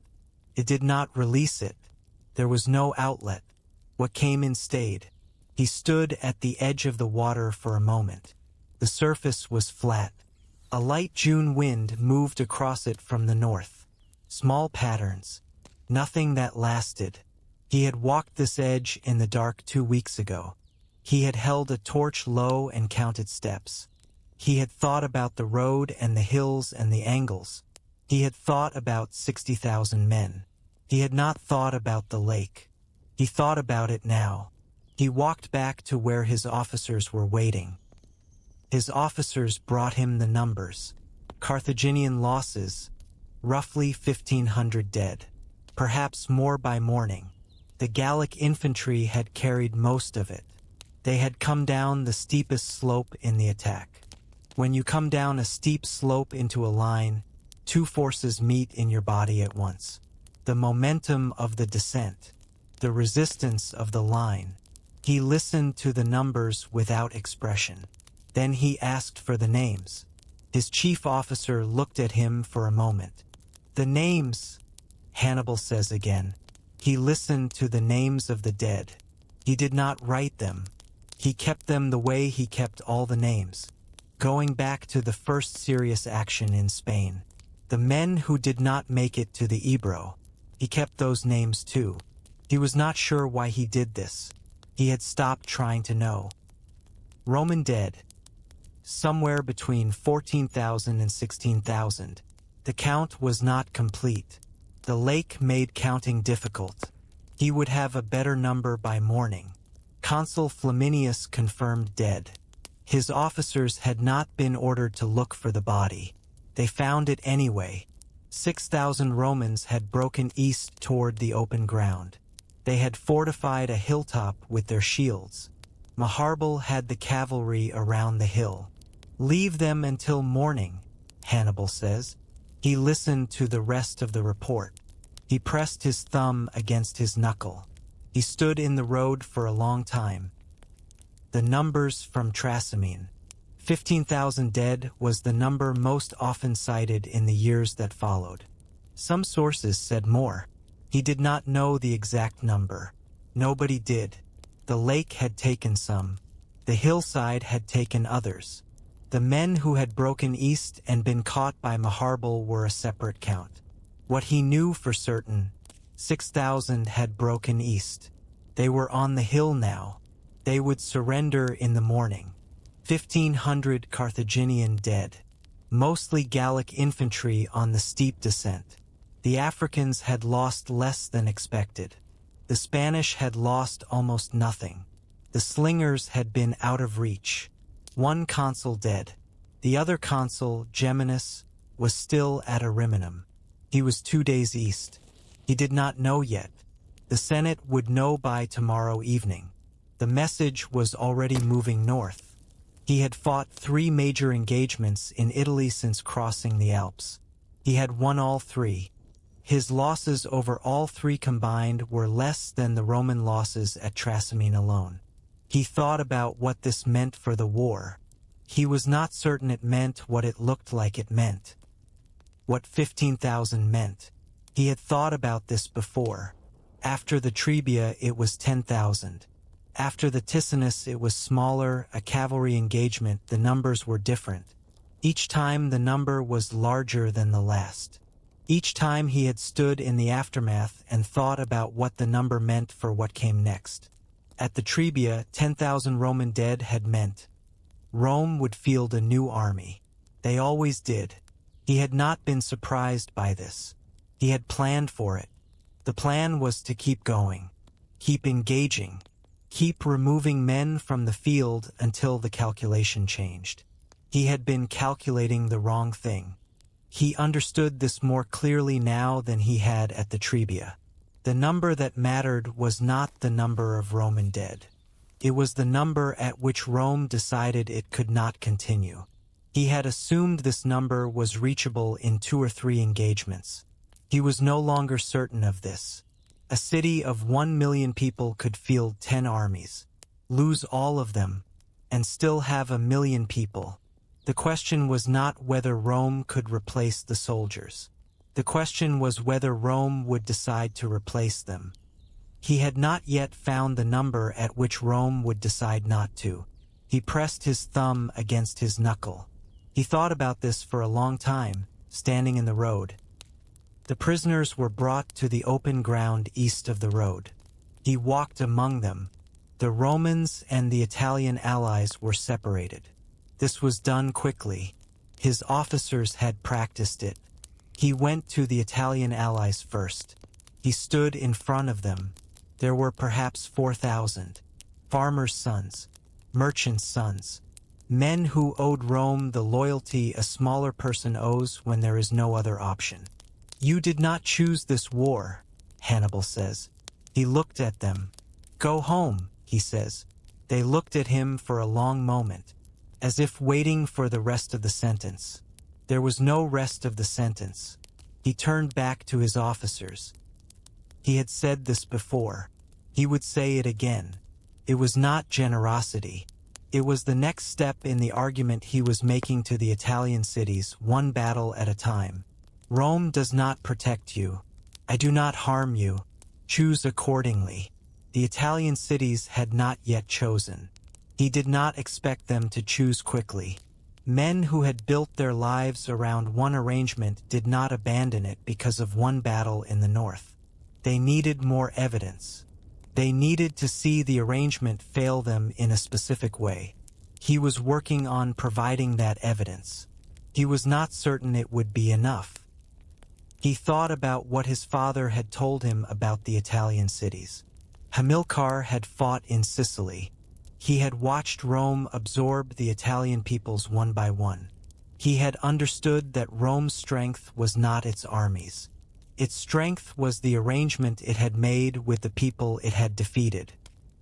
It did not release it. There was no outlet. What came in stayed. He stood at the edge of the water for a moment. The surface was flat. A light June wind moved across it from the north. Small patterns. Nothing that lasted. He had walked this edge in the dark 2 weeks ago. He had held a torch low and counted steps. He had thought about the road and the hills and the angles. He had thought about 60,000 men. He had not thought about the lake. He thought about it now. He walked back to where his officers were waiting. His officers brought him the numbers. Carthaginian losses, roughly 1,500 dead, perhaps more by morning. The Gallic infantry had carried most of it. They had come down the steepest slope in the attack. When you come down a steep slope into a line, two forces meet in your body at once. The momentum of the descent, the resistance of the line. He listened to the numbers without expression. Then he asked for the names. His chief officer looked at him for a moment. The names, Hannibal says again. He listened to the names of the dead. He did not write them. He kept them the way he kept all the names. Going back to the first serious action in Spain, the men who did not make it to the Ebro, he kept those names too. He was not sure why he did this. He had stopped trying to know. Roman dead. Somewhere between 14,000 and 16,000. The count was not complete. The lake made counting difficult. He would have a better number by morning. Consul Flaminius confirmed dead. His officers had not been ordered to look for the body. They found it anyway. 6,000 Romans had broken east toward the open ground. They had fortified a hilltop with their shields. Hannibal had the cavalry around the hill. Leave them until morning, Hannibal says. He listened to the rest of the report. He pressed his thumb against his knuckle. He stood in the road for a long time. The numbers from Trasimene. 15,000 dead was the number most often cited in the years that followed. Some sources said more. He did not know the exact number. Nobody did. The lake had taken some. The hillside had taken others. The men who had broken east and been caught by Hannibal were a separate count. What he knew for certain, 6,000 had broken east. They were on the hill now. They would surrender in the morning. 1,500 Carthaginian dead. Mostly Gallic infantry on the steep descent. The Africans had lost less than expected. The Spanish had lost almost nothing. The slingers had been out of reach. One consul dead. The other consul, Geminus, was still at Ariminum. He was 2 days east. He did not know yet. The Senate would know by tomorrow evening. The message was already moving north. He had fought 3 major engagements in Italy since crossing the Alps. He had won all 3. His losses over all 3 combined were less than the Roman losses at Trasimene alone. He thought about what this meant for the war. He was not certain it meant what it looked like it meant. What 15,000 meant. He had thought about this before. After the Trebia it was 10,000. After the Ticinus it was smaller, a cavalry engagement, the numbers were different. Each time the number was larger than the last. Each time he had stood in the aftermath and thought about what the number meant for what came next. At the Trebia, 10,000 Roman dead had meant Rome would field a new army. They always did. He had not been surprised by this. He had planned for it. The plan was to keep going, keep engaging, keep removing men from the field until the calculation changed. He had been calculating the wrong thing. He understood this more clearly now than he had at the Trebia. The number that mattered was not the number of Roman dead. It was the number at which Rome decided it could not continue. He had assumed this number was reachable in 2 or 3 engagements. He was no longer certain of this. A city of 1 million people could field 10 armies, lose all of them, and still have 1 million people. The question was not whether Rome could replace the soldiers. The question was whether Rome would decide to replace them. He had not yet found the number at which Rome would decide not to. He pressed his thumb against his knuckle. He thought about this for a long time, standing in the road. The prisoners were brought to the open ground east of the road. He walked among them. The Romans and the Italian allies were separated. This was done quickly. His officers had practiced it. He went to the Italian allies first. He stood in front of them. There were perhaps 4,000. Farmers' sons, merchants' sons, men who owed Rome the loyalty a smaller person owes when there is no other option. You did not choose this war, Hannibal says. He looked at them. Go home, he says. They looked at him for a long moment. as if waiting for the rest of the sentence. There was no rest of the sentence. He turned back to his officers. He had said this before. He would say it again. It was not generosity. It was the next step in the argument he was making to the Italian cities, one battle at a time. Rome does not protect you. I do not harm you. Choose accordingly. The Italian cities had not yet chosen. He did not expect them to choose quickly. Men who had built their lives around one arrangement did not abandon it because of one battle in the north. They needed more evidence. They needed to see the arrangement fail them in a specific way. He was working on providing that evidence. He was not certain it would be enough. He thought about what his father had told him about the Italian cities. Hamilcar had fought in Sicily. He had watched Rome absorb the Italian peoples one by one. He had understood that Rome's strength was not its armies. Its strength was the arrangement it had made with the people it had defeated.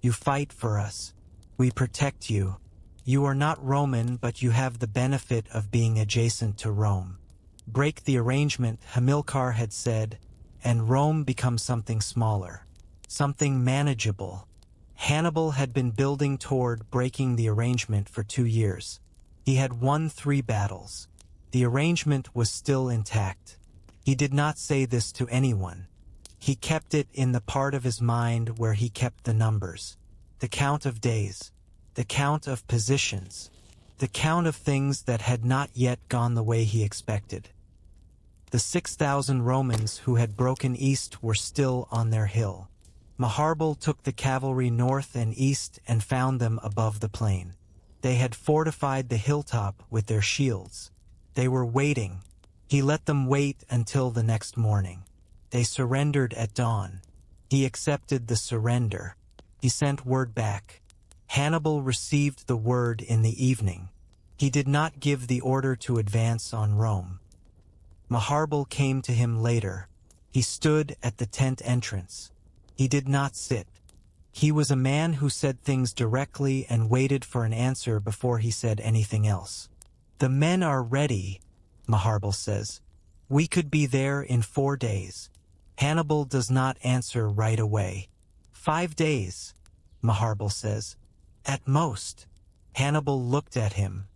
You fight for us. We protect you. You are not Roman, but you have the benefit of being adjacent to Rome. Break the arrangement, Hamilcar had said, and Rome becomes something smaller, something manageable. Hannibal had been building toward breaking the arrangement for 2 years. He had won 3 battles. The arrangement was still intact. He did not say this to anyone. He kept it in the part of his mind where he kept the numbers, the count of days, the count of positions, the count of things that had not yet gone the way he expected. The 6,000 Romans who had broken east were still on their hill. Hannibal took the cavalry north and east and found them above the plain. They had fortified the hilltop with their shields. They were waiting. He let them wait until the next morning. They surrendered at dawn. He accepted the surrender. He sent word back. Hannibal received the word in the evening. He did not give the order to advance on Rome. Hannibal came to him later. He stood at the tent entrance. He did not sit. He was a man who said things directly and waited for an answer before he said anything else. The men are ready, Hannibal says. We could be there in 4 days. Hannibal does not answer right away. 5 days, Hannibal says. At most. Hannibal looked at him.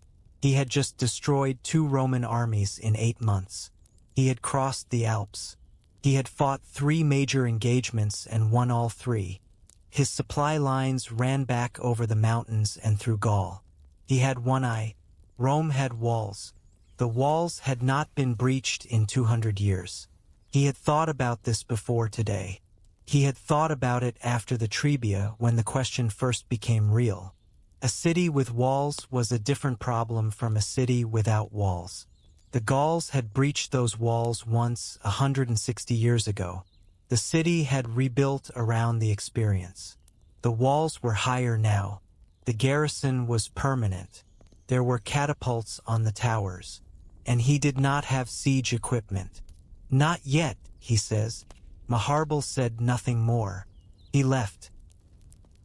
He had just destroyed 2 Roman armies in 8 months. He had crossed the Alps. He had fought 3 major engagements and won all 3. His supply lines ran back over the mountains and through Gaul. He had one eye. Rome had walls. The walls had not been breached in 200 years. He had thought about this before today. He had thought about it after the Trebia when the question first became real. A city with walls was a different problem from a city without walls. The Gauls had breached those walls once 160 years ago. The city had rebuilt around the experience. The walls were higher now. The garrison was permanent. There were catapults on the towers. And he did not have siege equipment. Not yet, he says. Hannibal said nothing more. He left.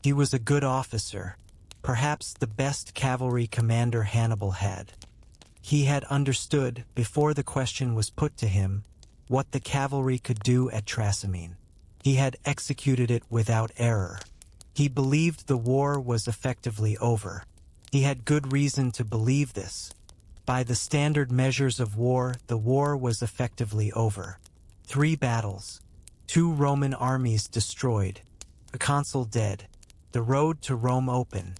He was a good officer, perhaps the best cavalry commander Hannibal had. He had understood, before the question was put to him, what the cavalry could do at Trasimene. He had executed it without error. He believed the war was effectively over. He had good reason to believe this. By the standard measures of war, the war was effectively over. 3 battles. 2 Roman armies destroyed. A consul dead. The road to Rome open.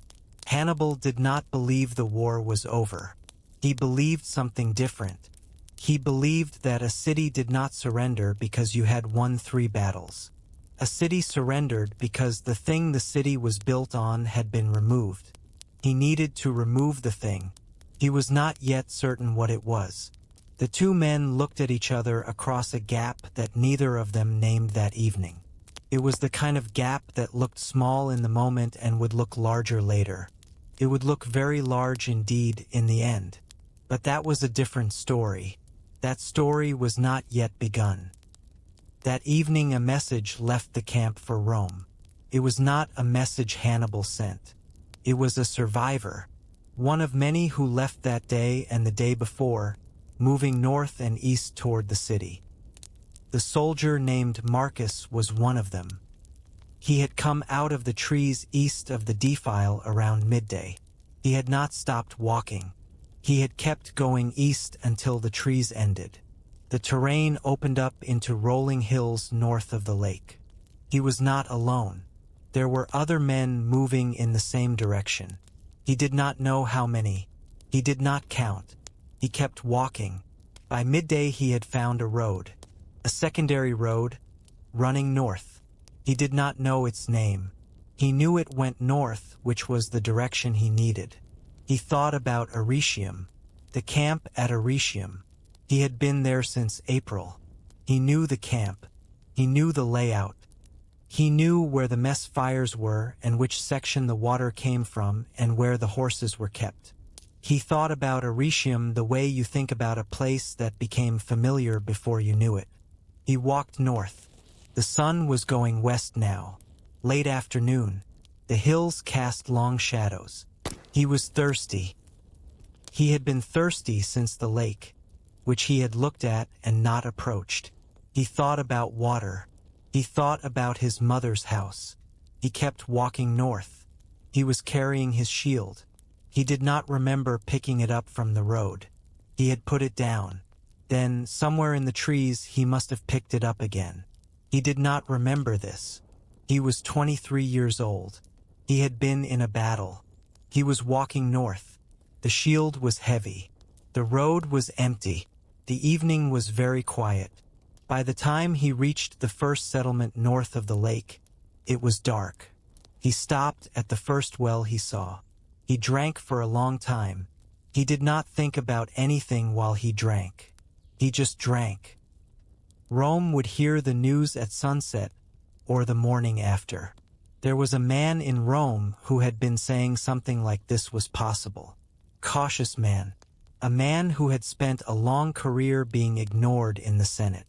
Hannibal did not believe the war was over. He believed something different. He believed that a city did not surrender because you had won 3 battles. A city surrendered because the thing the city was built on had been removed. He needed to remove the thing. He was not yet certain what it was. The 2 men looked at each other across a gap that neither of them named that evening. It was the kind of gap that looked small in the moment and would look larger later. It would look very large indeed in the end. But that was a different story. That story was not yet begun. That evening a message left the camp for Rome. It was not a message Hannibal sent. It was a survivor. one of many who left that day and the day before, moving north and east toward the city. The soldier named Marcus was one of them. He had come out of the trees east of the defile around midday. He had not stopped walking. He had kept going east until the trees ended. The terrain opened up into rolling hills north of the lake. He was not alone. There were other men moving in the same direction. He did not know how many. He did not count. He kept walking. By midday he had found a road. A secondary road, running north. He did not know its name. He knew it went north, which was the direction he needed. He thought about Arretium, the camp at Arretium. He had been there since April. He knew the camp. He knew the layout. He knew where the mess fires were and which section the water came from and where the horses were kept. He thought about Arretium the way you think about a place that became familiar before you knew it. He walked north. The sun was going west now. Late afternoon. The hills cast long shadows. He was thirsty. He had been thirsty since the lake, which he had looked at and not approached. He thought about water. He thought about his mother's house. He kept walking north. He was carrying his shield. He did not remember picking it up from the road. He had put it down. Then, somewhere in the trees, he must have picked it up again. He did not remember this. He was 23 years old. He had been in a battle. He was walking north. The shield was heavy. The road was empty. The evening was very quiet. By the time he reached the first settlement north of the lake, it was dark. He stopped at the first well he saw. He drank for a long time. He did not think about anything while he drank. He just drank. Rome would hear the news at sunset or the morning after. There was a man in Rome who had been saying something like this was possible. Cautious man. A man who had spent a long career being ignored in the Senate.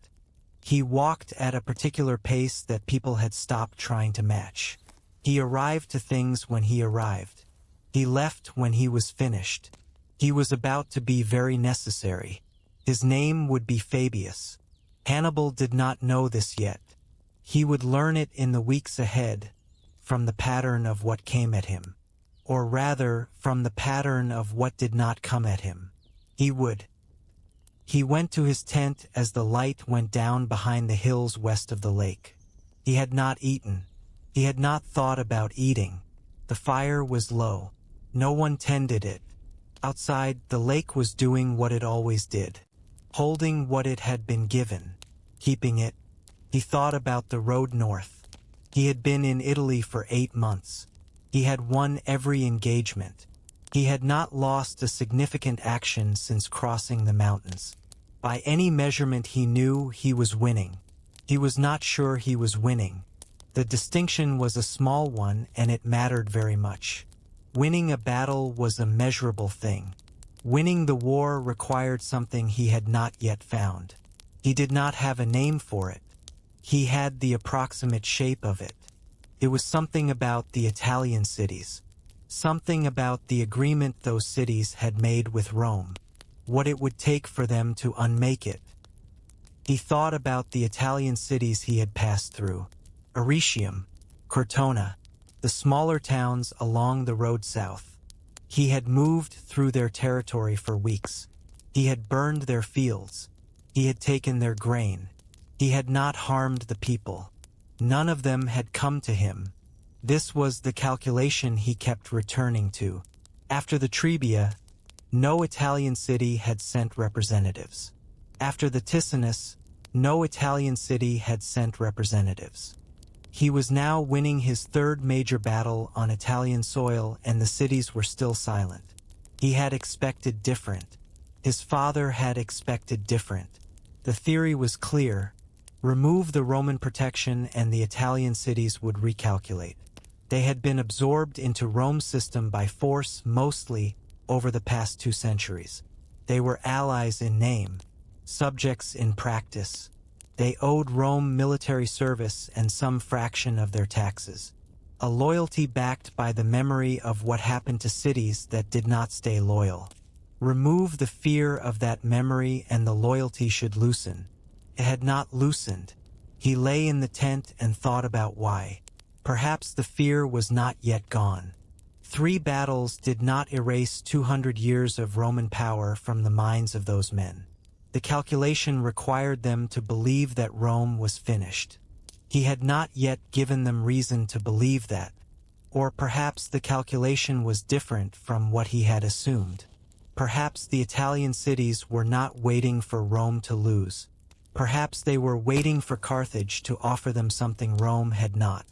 He walked at a particular pace that people had stopped trying to match. He arrived to things when he arrived. He left when he was finished. He was about to be very necessary. His name would be Fabius. Hannibal did not know this yet. He would learn it in the weeks ahead, from the pattern of what came at him. Or rather, from the pattern of what did not come at him. He would. He went to his tent as the light went down behind the hills west of the lake. He had not eaten. He had not thought about eating. The fire was low. No one tended it. Outside, the lake was doing what it always did. Holding what it had been given. Keeping it. He thought about the road north. He had been in Italy for 8 months. He had won every engagement. He had not lost a significant action since crossing the mountains. By any measurement he knew he was winning. He was not sure he was winning. The distinction was a small one and it mattered very much. Winning a battle was a measurable thing. Winning the war required something he had not yet found. He did not have a name for it. He had the approximate shape of it. It was something about the Italian cities. Something about the agreement those cities had made with Rome. What it would take for them to unmake it. He thought about the Italian cities he had passed through. Arretium, Cortona, the smaller towns along the road south. He had moved through their territory for weeks. He had burned their fields. He had taken their grain. He had not harmed the people. None of them had come to him. This was the calculation he kept returning to. After the Trebia, no Italian city had sent representatives. After the Ticinus, no Italian city had sent representatives. He was now winning his third major battle on Italian soil and the cities were still silent. He had expected different. His father had expected different. The theory was clear. Remove the Roman protection and the Italian cities would recalculate. They had been absorbed into Rome's system by force mostly over the past 2 centuries. They were allies in name, subjects in practice. They owed Rome military service and some fraction of their taxes. a loyalty backed by the memory of what happened to cities that did not stay loyal. Remove the fear of that memory and the loyalty should loosen. It had not loosened. He lay in the tent and thought about why. Perhaps the fear was not yet gone. 3 battles did not erase 200 years of Roman power from the minds of those men. The calculation required them to believe that Rome was finished. He had not yet given them reason to believe that. Or perhaps the calculation was different from what he had assumed. Perhaps the Italian cities were not waiting for Rome to lose. Perhaps they were waiting for Carthage to offer them something Rome had not.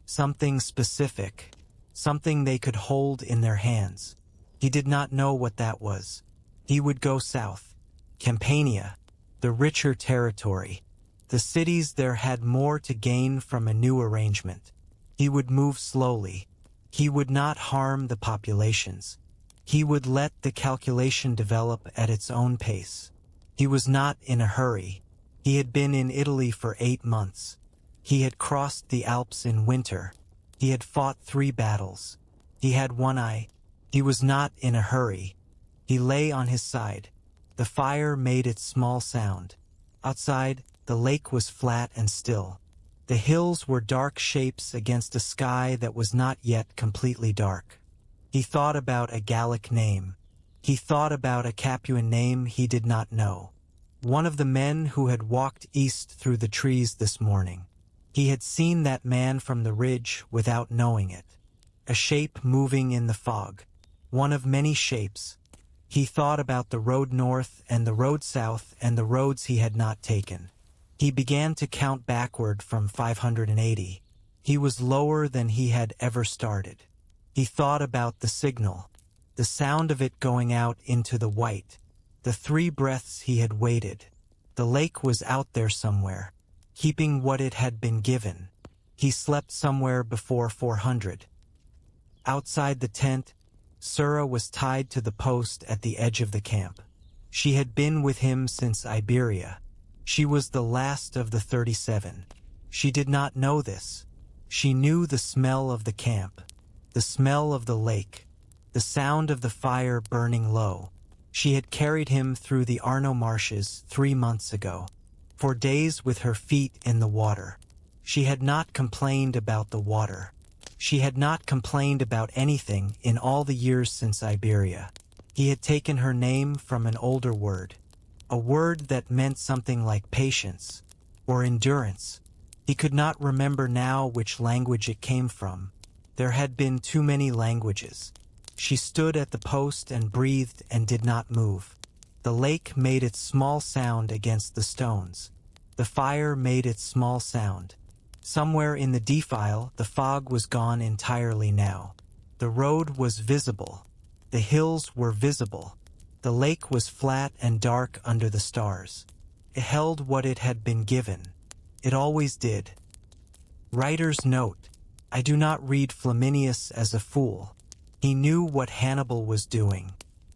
Something specific. Something they could hold in their hands. He did not know what that was. He would go south. Campania, the richer territory. The cities there had more to gain from a new arrangement. He would move slowly. He would not harm the populations. He would let the calculation develop at its own pace. He was not in a hurry. He had been in Italy for 8 months. He had crossed the Alps in winter. He had fought 3 battles. He had one eye. He was not in a hurry. He lay on his side. The fire made its small sound. Outside, the lake was flat and still. The hills were dark shapes against a sky that was not yet completely dark. He thought about a Gallic name. He thought about a Capuan name he did not know. One of the men who had walked east through the trees this morning. He had seen that man from the ridge without knowing it. A shape moving in the fog. One of many shapes. He thought about the road north and the road south and the roads he had not taken. He began to count backward from 580. He was lower than he had ever started. He thought about the signal, the sound of it going out into the white, the 3 breaths he had waited. The lake was out there somewhere, keeping what it had been given. He slept somewhere before 400. Outside the tent, Sura was tied to the post at the edge of the camp. She had been with him since Iberia. She was the last of the 37. She did not know this. She knew the smell of the camp, the smell of the lake, the sound of the fire burning low. She had carried him through the Arno marshes 3 months ago, for days with her feet in the water. She had not complained about the water. She had not complained about anything in all the years since Iberia. He had taken her name from an older word, a word that meant something like patience or endurance. He could not remember now which language it came from. There had been too many languages. She stood at the post and breathed and did not move. The lake made its small sound against the stones. The fire made its small sound. Somewhere in the defile, the fog was gone entirely now. The road was visible. The hills were visible. The lake was flat and dark under the stars. It held what it had been given. It always did. Writer's note: I do not read Flaminius as a fool. He knew what Hannibal was doing.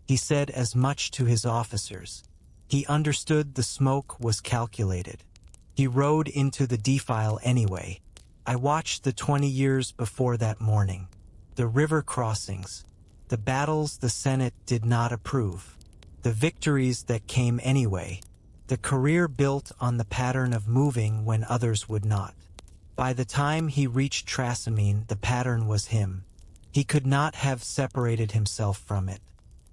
He said as much to his officers. He understood the smoke was calculated. He rode into the defile anyway. I watched the 20 years before that morning. The river crossings. The battles the Senate did not approve. The victories that came anyway. The career built on the pattern of moving when others would not. By the time he reached Trasimene, the pattern was him. He could not have separated himself from it.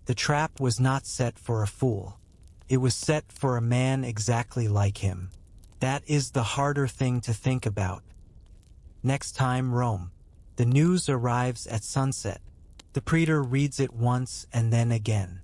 The trap was not set for a fool. It was set for a man exactly like him. That is the harder thing to think about. Next time, Rome. The news arrives at sunset. The praetor reads it once and then again.